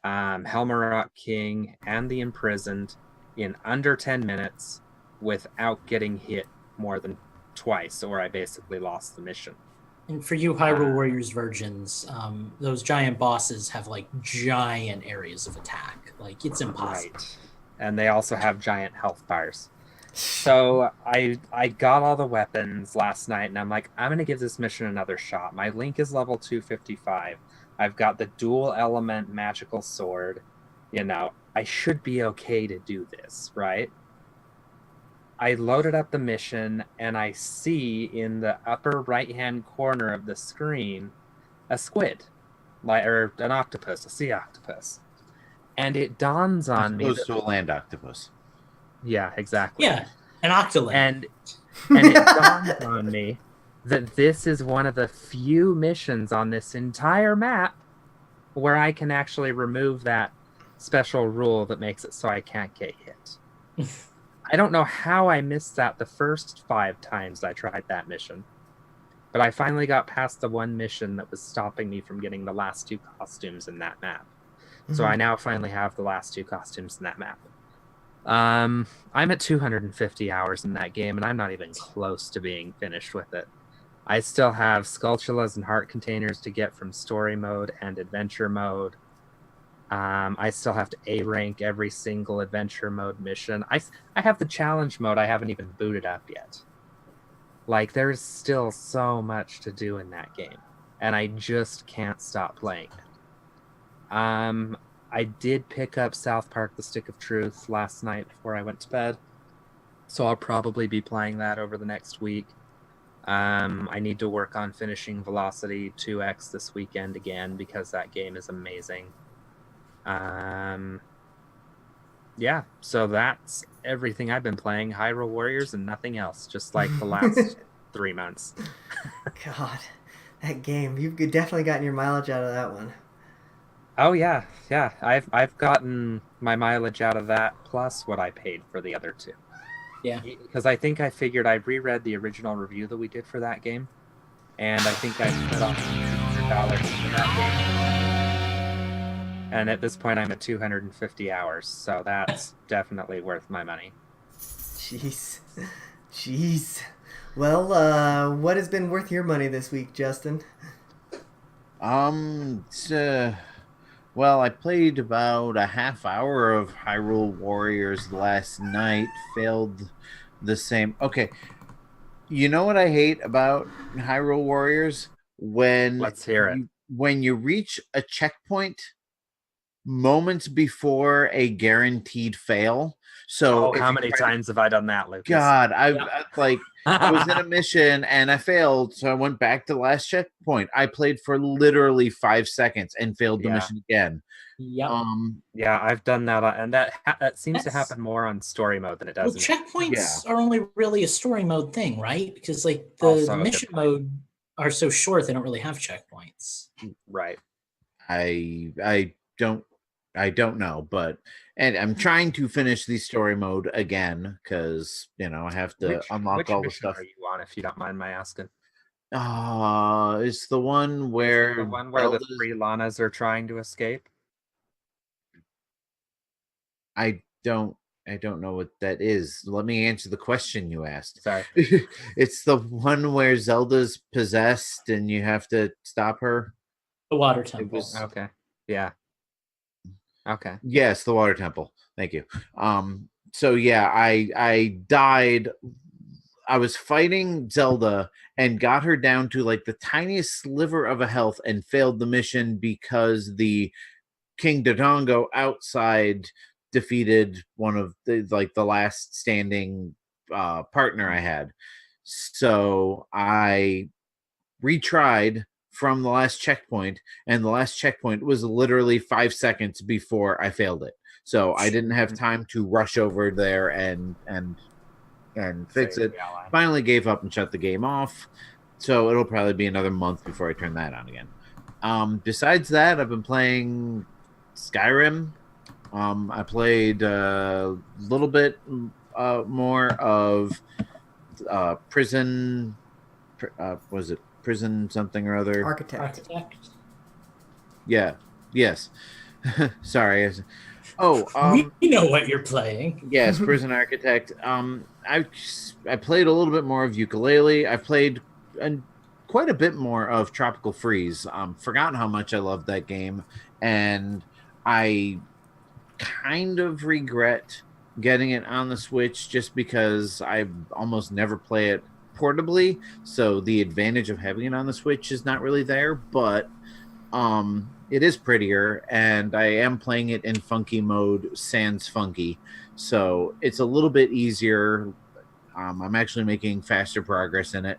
Helmer Rock King, and the Imprisoned in under 10 minutes without getting hit more than twice, or I basically lost the mission. And for you Hyrule Warriors virgins, those giant bosses have like giant areas of attack. Like it's impossible. Right. And they also have giant health bars. So I got all the weapons last night, and I'm like, I'm going to give this mission another shot. My Link is level 255. I've got the dual element magical sword. You know, I should be okay to do this, right? I loaded up the mission, and I see in the upper right-hand corner of the screen a squid, or an octopus, a sea octopus. And it dawns on me. As opposed to a land octopus. Yeah, exactly. Yeah, an octoling. And it dawns on me that this is one of the few missions on this entire map where I can actually remove that special rule that makes it so I can't get hit. I don't know how I missed that the first 5 times I tried that mission. But I finally got past the one mission that was stopping me from getting the last 2 costumes in that map. Mm-hmm. So I now finally have the last 2 costumes in that map. I'm at 250 hours in that game, and I'm not even close to being finished with it. I still have Skulltulas and heart containers to get from story mode and adventure mode. I still have to A rank every single adventure mode mission. I have the challenge mode I haven't even booted up yet. Like, there's still so much to do in that game, and I just can't stop playing it. I did pick up South Park: The Stick of Truth last night before I went to bed, so I'll probably be playing that over the next week. I need to work on finishing Velocity 2X this weekend again, because that game is amazing. Yeah, so that's everything I've been playing. Hyrule Warriors and nothing else, just like the last 3 months. God, that game, you've definitely gotten your mileage out of that one. Oh yeah. I've gotten my mileage out of that plus what I paid for the other 2. Yeah. Because I think I figured I reread the original review that we did for that game, and I think I put on $200 for that game. And at this point, I'm at 250 hours, so that's definitely worth my money. Jeez. Well, what has been worth your money this week, Justin? Well, I played about a half hour of Hyrule Warriors last night. Failed the same. Okay, you know what I hate about Hyrule Warriors? Let's hear it. When you reach a checkpoint moments before a guaranteed fail. So how many times have I done that, Lucas? God, I was in a mission and I failed, so I went back to the last checkpoint. I played for literally 5 seconds and failed the mission again. Yep. Yeah, I've done that, and that seems to happen more on story mode than it does. Well, checkpoints are only really a story mode thing, right? Because like the mission mode are so short, they don't really have checkpoints. Right. I don't know, but I'm trying to finish the story mode again because I have to unlock all the stuff. Are you on, if you don't mind my asking? It's the one where the 3 Lanas are trying to escape. I don't know what that is. Let me answer the question you asked. Sorry. It's the one where Zelda's possessed and you have to stop her. The water temple. Okay. Yeah. Okay. Yes, the water temple. Thank you. So yeah, I died. I was fighting Zelda and got her down to like the tiniest sliver of a health and failed the mission because the King Dodongo outside defeated one of the last standing partner I had. So I retried from the last checkpoint, and the last checkpoint was literally 5 seconds before I failed it. So I didn't have time to rush over there and fix it. Finally gave up and shut the game off. So it'll probably be another month before I turn that on again. Besides that, I've been playing Skyrim. I played a little bit more of Prison. Was it Prison something or other? Architect. Yeah. Yes. Sorry. Oh, We know what you're playing. yes, Prison Architect. I played a little bit more of Ukulele. I played quite a bit more of Tropical Freeze. Forgotten how much I loved that game, and I kind of regret getting it on the Switch just because I almost never play it portably. So the advantage of having it on the Switch is not really there, but it is prettier, and I am playing it in funky mode, sans funky. So it's a little bit easier. I'm actually making faster progress in it.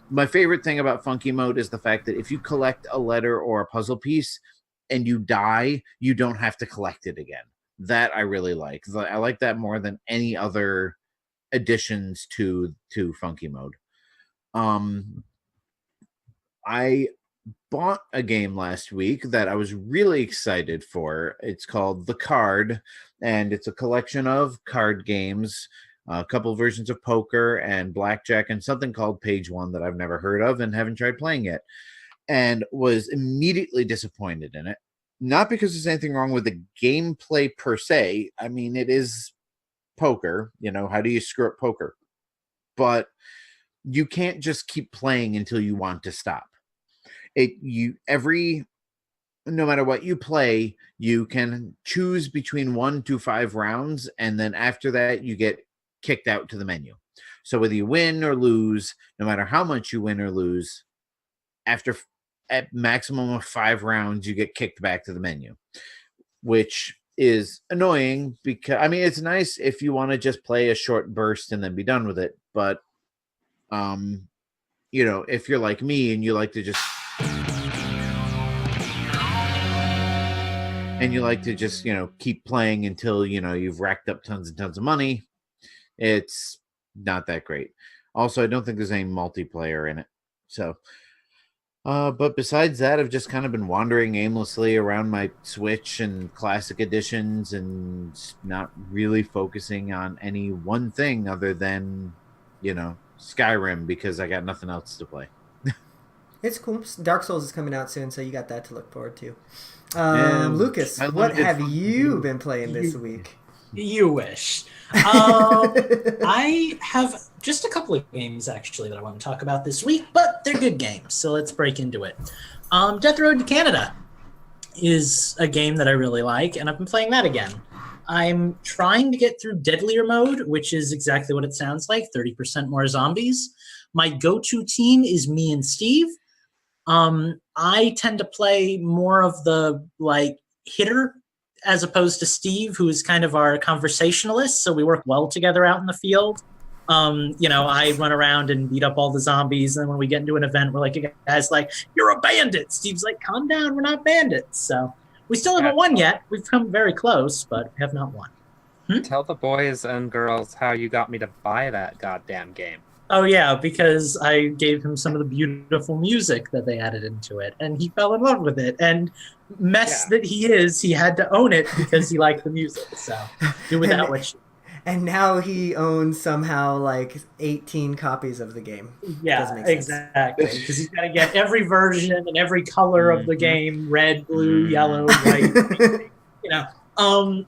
My favorite thing about funky mode is the fact that if you collect a letter or a puzzle piece and you die, you don't have to collect it again. That I really like. I like that more than any other additions to funky mode. I bought a game last week that I was really excited for. It's called The Card, and it's a collection of card games, a couple versions of poker and blackjack, and something called Page One that I've never heard of and haven't tried playing yet, and was immediately disappointed in it. Not because there's anything wrong with the gameplay per se. I mean, it is poker. You know, how do you screw up poker? But you can't just keep playing until you want to stop. No matter what you play, you can choose between 1 to 5 rounds, and then after that you get kicked out to the menu. So whether you win or lose, no matter how much you win or lose, at maximum of 5 rounds you get kicked back to the menu, which is annoying because I mean it's nice if you want to just play a short burst and then be done with it, but you know, if you're like me and you like to just you know, keep playing until, you know, you've racked up tons and tons of money, it's not that great. Also, I don't think there's any multiplayer in it. So, but besides that, I've just kind of been wandering aimlessly around my Switch and classic editions and not really focusing on any one thing other than, you know, Skyrim, because I got nothing else to play. It's cool. Dark Souls is coming out soon, so you got that to look forward to. And Lucas, what have you been playing this week? You wish. I have just a couple of games, actually, that I want to talk about this week, but they're good games, so let's break into it. Death Road to Canada is a game that I really like, and I've been playing that again. I'm trying to get through Deadlier Mode, which is exactly what it sounds like, 30% more zombies. My go-to team is me and Steve. I tend to play more of the, like, hitter as opposed to Steve, who is kind of our conversationalist, so we work well together out in the field. You know, I run around and beat up all the zombies, and when we get into an event, we're like, a guy's like, "You're a bandit!" Steve's like, "Calm down, we're not bandits." So we still haven't won yet. We've come very close, but we have not won. Tell the boys and girls how you got me to buy that goddamn game. Oh, yeah, because I gave him some of the beautiful music that they added into it, and he fell in love with it. And that he is, he had to own it because he liked the music. So do with that what you... And now he owns somehow like 18 copies of the game. Yeah, exactly. Because he's got to get every version and every color of the game: red, blue, yellow, white. You know. And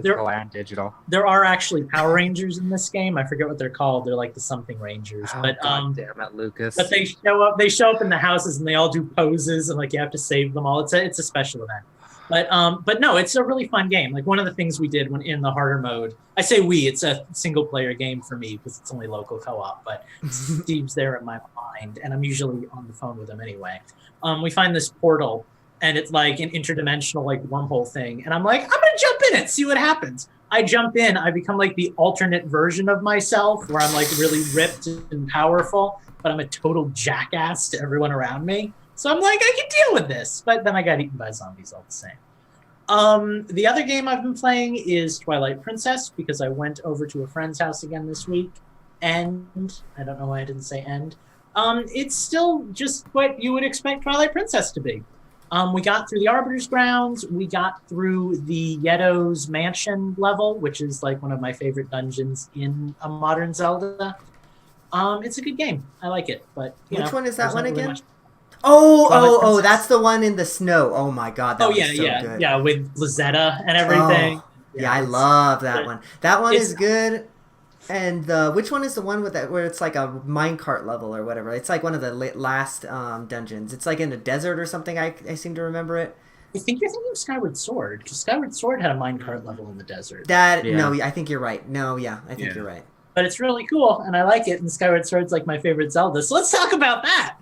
there are actually Power Rangers in this game. I forget what they're called. They're like the something Rangers. But God damn it, Lucas. But they show up. They show up in the houses and they all do poses and like you have to save them all. It's a special event. But no, it's a really fun game. Like one of the things we did when in the harder mode. I say we. It's a single player game for me because it's only local co-op. But Steve's there in my mind, and I'm usually on the phone with him anyway. We find this portal. And it's like an interdimensional like wormhole thing. And I'm like, I'm going to jump in it, see what happens. I jump in. I become like the alternate version of myself where I'm like really ripped and powerful, but I'm a total jackass to everyone around me. So I'm like, I can deal with this. But then I got eaten by zombies all the same. The other game I've been playing is Twilight Princess because I went over to a friend's house again this week. And I don't know why I didn't say end. It's still just what you would expect Twilight Princess to be. We got through the Arbiter's Grounds. We got through the Yeddo's Mansion level, which is like one of my favorite dungeons in a modern Zelda. It's a good game. I like it. But which one is that one again? Oh, that's the one in the snow. Oh my god, that Oh was yeah, so yeah, good. yeah, with Lazetta and everything. Oh, yeah, I love that one. That one it's- is good. And which one is the one with that where it's like a minecart level or whatever? It's like one of the last dungeons. It's like in a desert or something. I seem to remember it. I think you're thinking of Skyward Sword, because Skyward Sword had a minecart level in the desert. No, I think you're right. No, yeah, I think you're right. But it's really cool, and I like it. And Skyward Sword's like my favorite Zelda. So let's talk about that.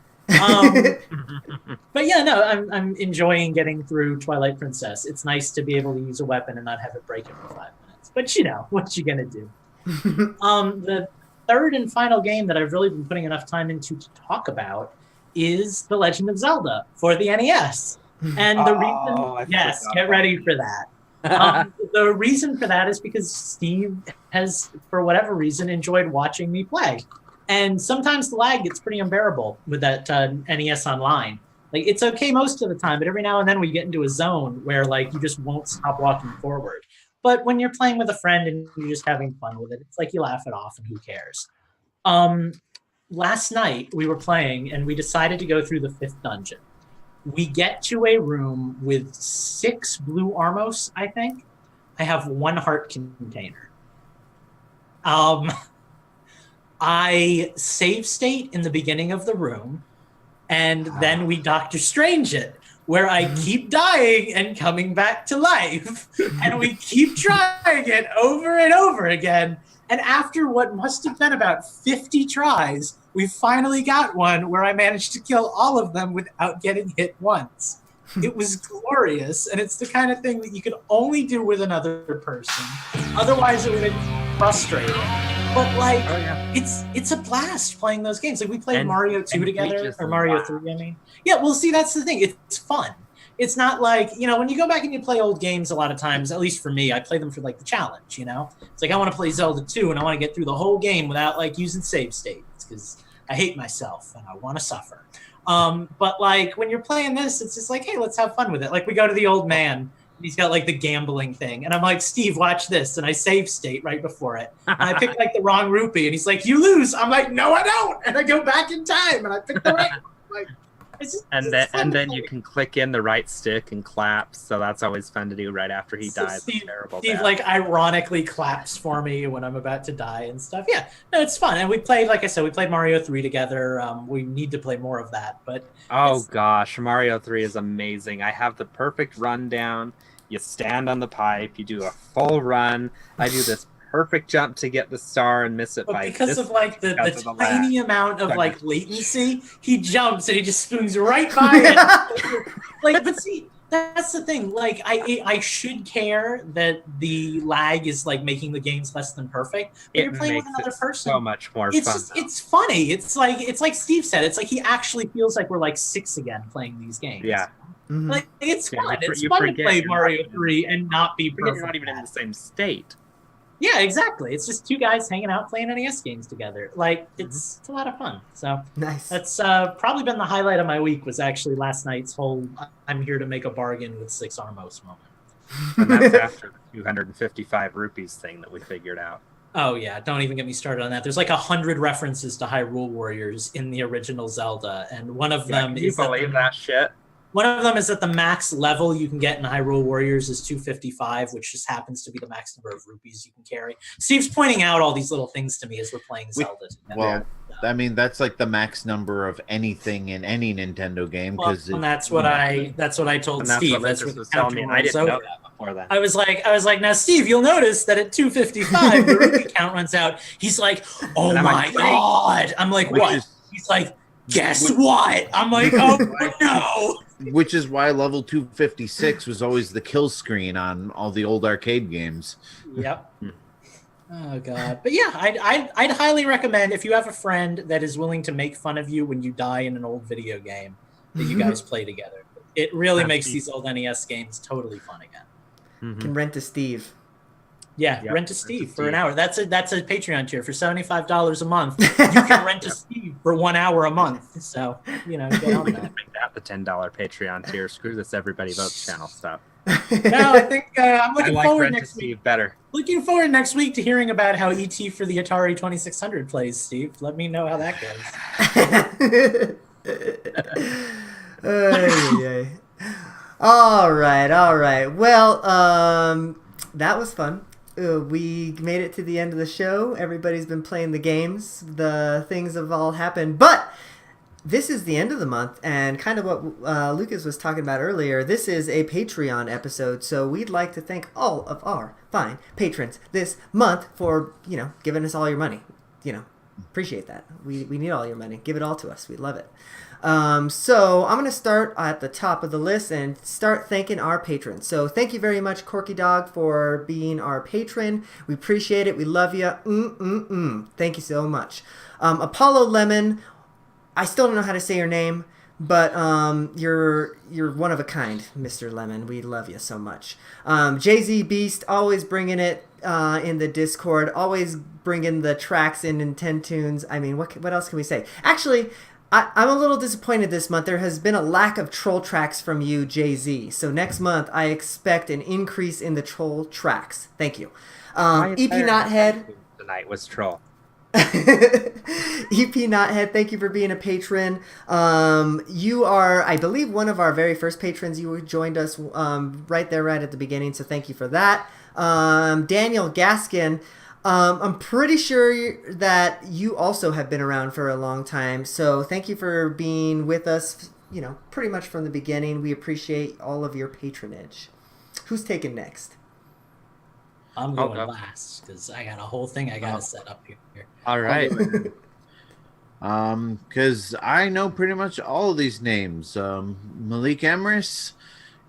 But yeah, no, I'm enjoying getting through Twilight Princess. It's nice to be able to use a weapon and not have it break every 5 minutes. But you know, what you gonna do? The third and final game that I've really been putting enough time into to talk about is The Legend of Zelda for the NES. And the reason, yes, get ready for that. The reason for that is because Steve has, for whatever reason, enjoyed watching me play. And sometimes the lag gets pretty unbearable with that NES Online. Like, it's okay most of the time, but every now and then we get into a zone where, like, you just won't stop walking forward. But when you're playing with a friend and you're just having fun with it, it's like you laugh it off and who cares. Last night we were playing and we decided to go through the 5th dungeon. We get to a room with 6 blue Armos, I think. I have 1 heart container. I save state in the beginning of the room, and then we Doctor Strange it, where I keep dying and coming back to life. And we keep trying it over and over again. And after what must have been about 50 tries, we finally got one where I managed to kill all of them without getting hit once. It was glorious, and it's the kind of thing that you could only do with another person. Otherwise, it would have been frustrating. But like, it's a blast playing those games. Like we played Mario 2 together, or Mario 3, I mean. Yeah, well, see, that's the thing. It's fun. It's not like, you know, when you go back and you play old games a lot of times, at least for me, I play them for like the challenge, you know? It's like I want to play Zelda 2 and I want to get through the whole game without like using save states because I hate myself and I want to suffer. But like when you're playing this, it's just like, hey, let's have fun with it. Like we go to the old man. He's got like the gambling thing. And I'm like, Steve, watch this. And I save state right before it. And I pick like the wrong rupee. And he's like, you lose. I'm like, no, I don't. And I go back in time and I pick the right one. Like, and then you can click in the right stick and clap. So that's always fun to do right after he dies. Steve like ironically claps for me when I'm about to die and stuff. Yeah, no, it's fun. And we played, like I said, we played Mario 3 together. We need to play more of that. But oh gosh, Mario 3 is amazing. I have the perfect rundown. You stand on the pipe, you do a full run. I do this perfect jump to get the star and miss it because of like the tiny amount of like latency, he jumps and he just swings right by it. Like, but see, that's the thing. Like, I should care that the lag is like making the games less than perfect. But you're playing with another person. So much more fun. It's funny. It's like Steve said. It's like he actually feels like we're like 6 again playing these games. Yeah. Mm-hmm. Like it's fun. It's fun to play Mario 3 and not be perfect. You're not even in the same state. Yeah, exactly. It's just 2 guys hanging out playing NES games together. Like it's a lot of fun. So nice. That's probably been the highlight of my week. Was actually last night's whole "I'm here to make a bargain with 6 Armos" moment. And that's after the 255 rupees thing that we figured out. Oh yeah, don't even get me started on that. There's like 100 references to Hyrule Warriors in the original Zelda, and one of them is that shit. One of them is that the max level you can get in Hyrule Warriors is 255, which just happens to be the max number of rupees you can carry. Steve's pointing out all these little things to me as we're playing Zelda together. Well, I mean, that's like the max number of anything in any Nintendo game. And that's what I told Steve. That's what the counter I didn't know that before then. I was like, now Steve, you'll notice that at 255 the rupee count runs out. He's like, oh my god. I'm like, what? He's like, guess what? I'm like, oh no. Which is why level 256 was always the kill screen on all the old arcade games. Yep. Oh god. But yeah, I'd highly recommend if you have a friend that is willing to make fun of you when you die in an old video game that you guys play together. It really makes these old NES games totally fun again. Mm-hmm. Can rent to Steve. Yeah, rent to Steve for an hour. That's a Patreon tier for $75 a month. You can rent to Steve for 1 hour a month. So, you know, get on that. Make that the $10 Patreon tier. Screw this everybody votes channel stuff. No, I think I'm looking forward next week. Better. Looking forward next week to hearing about how ET for the Atari 2600 plays, Steve. Let me know how that goes. Ay, ay. All right, all right. Well, that was fun. We made it to the end of the show. Everybody's been playing the games. The things have all happened, but this is the end of the month, and kind of what Lucas was talking about earlier. This is a Patreon episode, so we'd like to thank all of our fine patrons this month for giving us all your money. Appreciate that. We need all your money. Give it all to us. We love it. So I'm going to start at the top of the list and start thanking our patrons. So thank you very much, Corky Dog, for being our patron. We appreciate it. We love you. Thank you so much. Apollo Lemon, I still don't know how to say your name, but you're one of a kind, Mr. Lemon. We love you so much. Jay-Z Beast, always bringing it in the Discord, always bringing the tracks in Nintendo's. I mean, what else can we say? Actually, I'm a little disappointed this month. There has been a lack of troll tracks from you, Jay-Z. So next month, I expect an increase in the troll tracks. Thank you. EP Knothead. Tonight was troll. EP Knothead, thank you for being a patron. You are, I believe, one of our very first patrons. You joined us right at the beginning, so thank you for that. Daniel Gaskin, I'm pretty sure that you also have been around for a long time, so thank you for being with us, pretty much from the beginning. We appreciate all of your patronage. Who's taking next? I'm going last because I got a whole thing I got to set up here. All right. Because I know pretty much all of these names. Malik Emrys,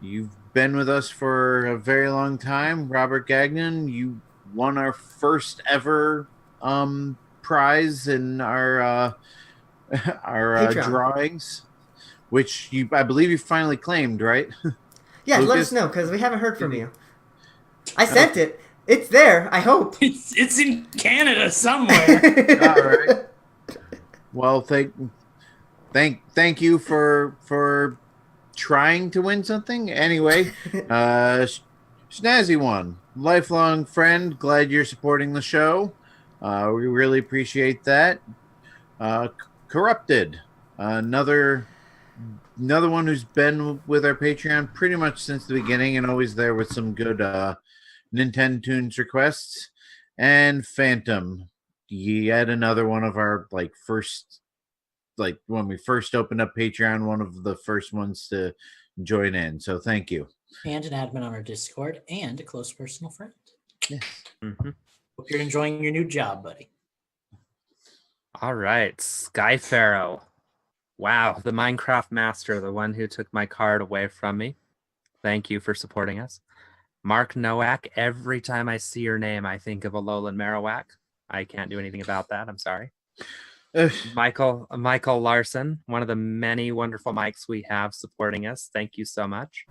you've been with us for a very long time. Robert Gagnon, you won our first ever prize in our drawings, which I believe you finally claimed, right? Yeah, Lucas, let us know because we haven't heard from you. I sent it. It's there. I hope it's in Canada somewhere. All right. Well, thank you for trying to win something. Anyway, Snazzy one, lifelong friend. Glad you're supporting the show. We really appreciate that. Corrupted, another one who's been with our Patreon pretty much since the beginning and always there with some good Nintendo Tunes requests. And Phantom, yet another one of our first, when we first opened up Patreon, one of the first ones to join in. So thank you. And an admin on our Discord and a close personal friend. Yes. Mm-hmm. Hope you're enjoying your new job, buddy. All right, Sky Pharaoh. Wow, the Minecraft master, the one who took my card away from me. Thank you for supporting us. Mark Nowak, every time I see your name, I think of Alolan Marowak. I can't do anything about that. I'm sorry. Michael Larson, one of the many wonderful mics we have supporting us. Thank you so much.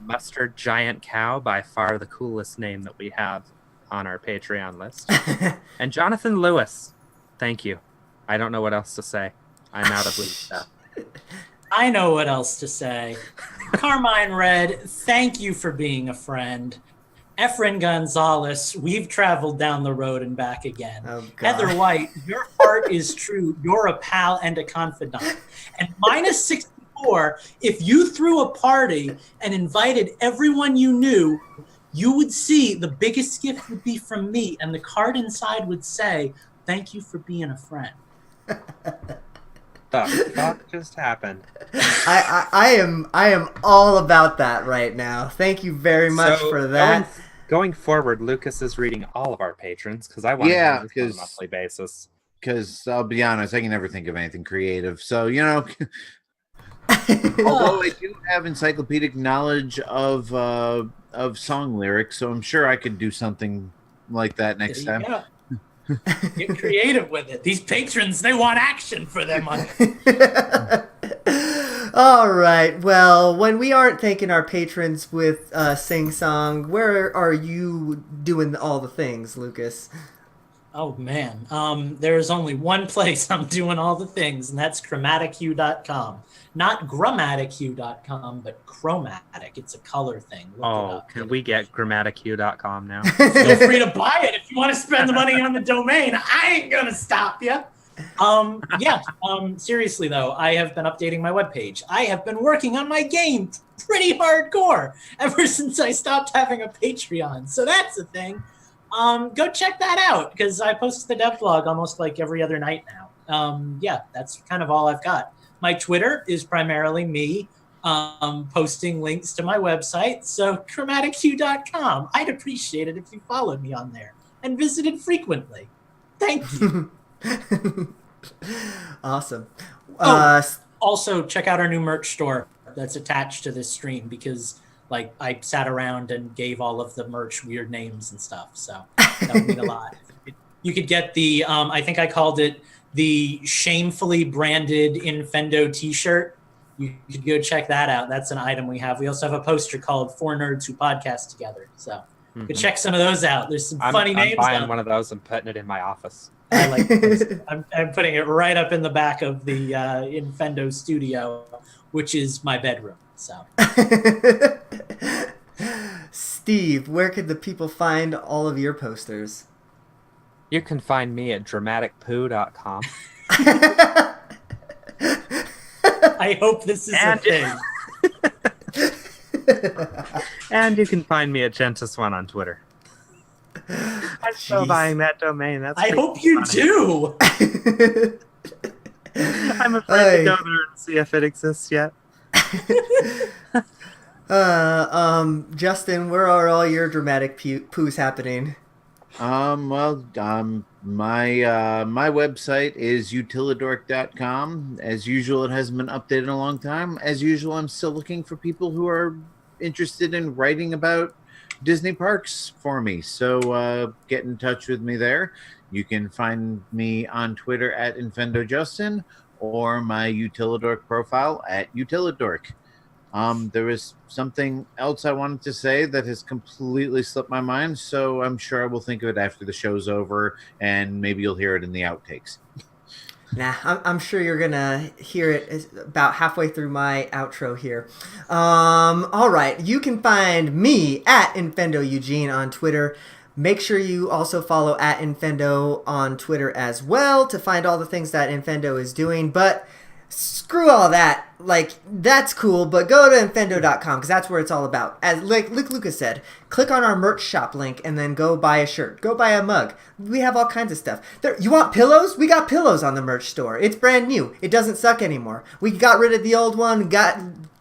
Mustard Giant Cow, by far the coolest name that we have on our Patreon list. And Jonathan Lewis, thank you. I don't know what else to say. I'm out of leave stuff. I know what else to say. Carmine Red, thank you for being a friend. Efren Gonzalez, we've traveled down the road and back again. Oh, God. Heather White, your heart is true. You're a pal and a confidant. And minus 64, if you threw a party and invited everyone you knew, you would see the biggest gift would be from me, and the card inside would say, "Thank you for being a friend." The fuck just happened? I am all about that right now. Thank you very much for that. Going forward, Lucas is reading all of our patrons because I want to do this on a monthly basis. Because I'll be honest, I can never think of anything creative. So although I do have encyclopedic knowledge of song lyrics, so I'm sure I could do something like that next time. Yeah. Get creative with it. These patrons, they want action for their money. All right. Well, when we aren't thanking our patrons with Sing Song, where are you doing all the things, Lucas? Oh, man. There's only one place I'm doing all the things, and that's chromatichue.com. Not grammatichue.com, but chromatic. It's a color thing. Can we get grammatichue.com now? Feel free to buy it if you want to spend the money on the domain. I ain't going to stop you. Yeah. Seriously though, I have been updating my webpage. I have been working on my game pretty hardcore ever since I stopped having a Patreon. So that's a thing. Go check that out because I post the dev blog almost like every other night now. Yeah, that's kind of all I've got. My Twitter is primarily me posting links to my website. So chromatichu.com. I'd appreciate it if you followed me on there and visited frequently. Thank you. Awesome. Also, check out our new merch store that's attached to this stream because, like, I sat around and gave all of the merch weird names and stuff. So that would mean a lot. You could get the, I think I called it the shamefully branded Infendo t-shirt. You could go check that out. That's an item we have. We also have a poster called Four Nerds Who Podcast Together. So you could check some of those out. There's some funny names. I'm buying one of those and putting it in my office. I like this. I'm putting it right up in the back of the Infendo studio, which is my bedroom. So, Steve, where could the people find all of your posters? You can find me at dramaticpoo.com. I hope this is a thing. And you can find me at Gentis1 on Twitter. I'm still buying that domain. I hope you do. I'm afraid to go there and see if it exists yet. Justin, where are all your dramatic poos happening? My website is utilidork.com. As usual, it hasn't been updated in a long time. As usual, I'm still looking for people who are interested in writing about Disney parks for me. So get in touch with me there. You can find me on Twitter at InfendoJustin or my Utilidork profile at Utilidork. There was something else I wanted to say that has completely slipped my mind, so I'm sure I will think of it after the show's over, and maybe you'll hear it in the outtakes. Nah, I'm sure you're gonna hear it about halfway through my outro here. All right, you can find me at Infendo Eugene on Twitter. Make sure you also follow at Infendo on Twitter as well to find all the things that Infendo is doing. But screw all that. Like, that's cool, but go to infendo.com because that's where it's all about. As like Lucas said, click on our merch shop link and then go buy a shirt. Go buy a mug. We have all kinds of stuff. You want pillows? We got pillows on the merch store. It's brand new. It doesn't suck anymore. We got rid of the old one, got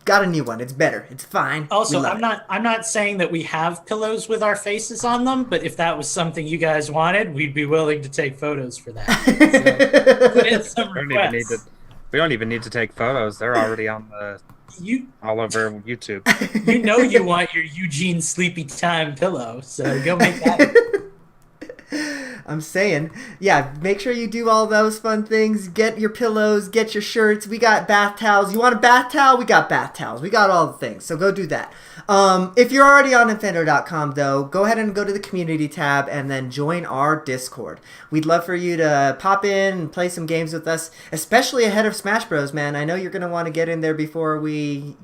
a new one. It's better. It's fine. Also, I'm not saying that we have pillows with our faces on them, but if that was something you guys wanted, we'd be willing to take photos for that. So, put in some requests. We don't even need to take photos. They're already on all over YouTube. You know you want your Eugene Sleepy Time pillow, so go make that. I'm saying, yeah, make sure you do all those fun things. Get your pillows, get your shirts. We got bath towels. You want a bath towel? We got bath towels. We got all the things, so go do that. If you're already on Infendo.com, though, go ahead and go to the community tab and then join our Discord. We'd love for you to pop in and play some games with us, especially ahead of Smash Bros, man. I know you're going to want to get in there before we,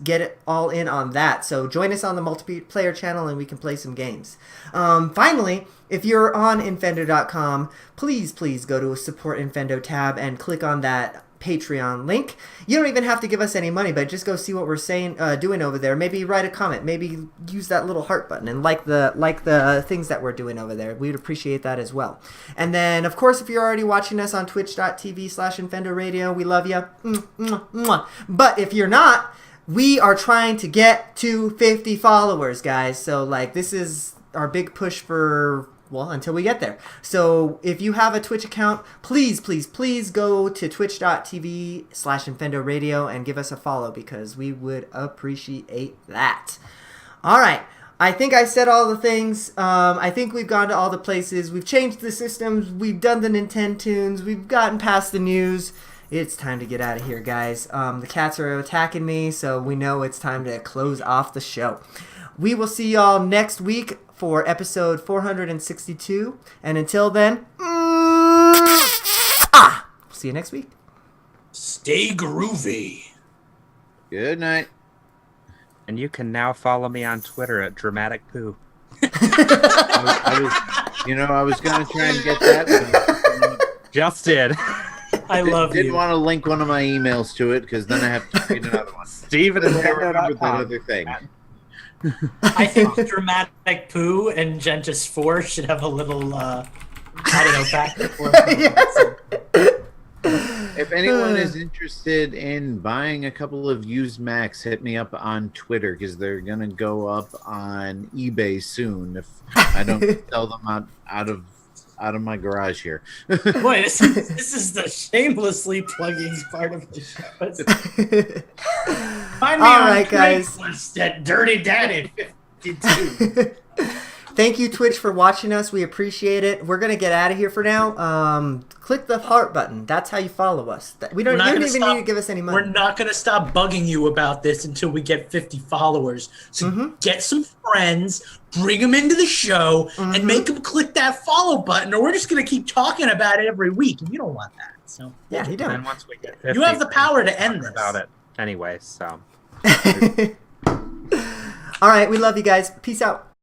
get it all in on that. So join us on the multiplayer channel and we can play some games. Finally, if you're on Infendo.com, please go to a Support Infendo tab and click on that Patreon link. You don't even have to give us any money, but just go see what we're doing over there. Maybe write a comment. Maybe use that little heart button and like the things that we're doing over there. We'd appreciate that as well. And then, of course, if you're already watching us on twitch.tv/Infendo Radio, we love you. But if you're not, we are trying to get to 50 followers, guys. So, this is our big push for... until we get there. So if you have a Twitch account, please go to twitch.tv/Infendo Radio and give us a follow because we would appreciate that. All right. I think I said all the things. I think we've gone to all the places. We've changed the systems. We've done the Nintendo tunes. We've gotten past the news. It's time to get out of here, guys. The cats are attacking me, so we know it's time to close off the show. We will see y'all next week for episode 462. And until then, see you next week. Stay groovy. Good night. And you can now follow me on Twitter at dramaticpoo. I was going to try and get that. Just did. I love Didn't you. want to link one of my emails to it because then I have to read another one. Steven and I remembered that other thing. I think Dramatic Poo and Gentis 4 should have a little, I don't know, back and forth. If anyone is interested in buying a couple of used Macs, hit me up on Twitter because they're gonna go up on eBay soon if I don't sell them out of my garage here. Boy, this is the shamelessly plugging part of the show. Find me All on right, guys. Craigslist at Dirty Daddy 52. Thank you, Twitch, for watching us. We appreciate it. We're gonna get out of here for now. Click the heart button. That's how you follow us. You don't even need to give us any money. We're not going to stop bugging you about this until we get 50 followers. So get some friends, bring them into the show, and make them click that follow button, or we're just going to keep talking about it every week, and you don't want that. So yeah, you don't. And once we get 50, you have the power to end this. About it anyway. So. All right, we love you guys. Peace out.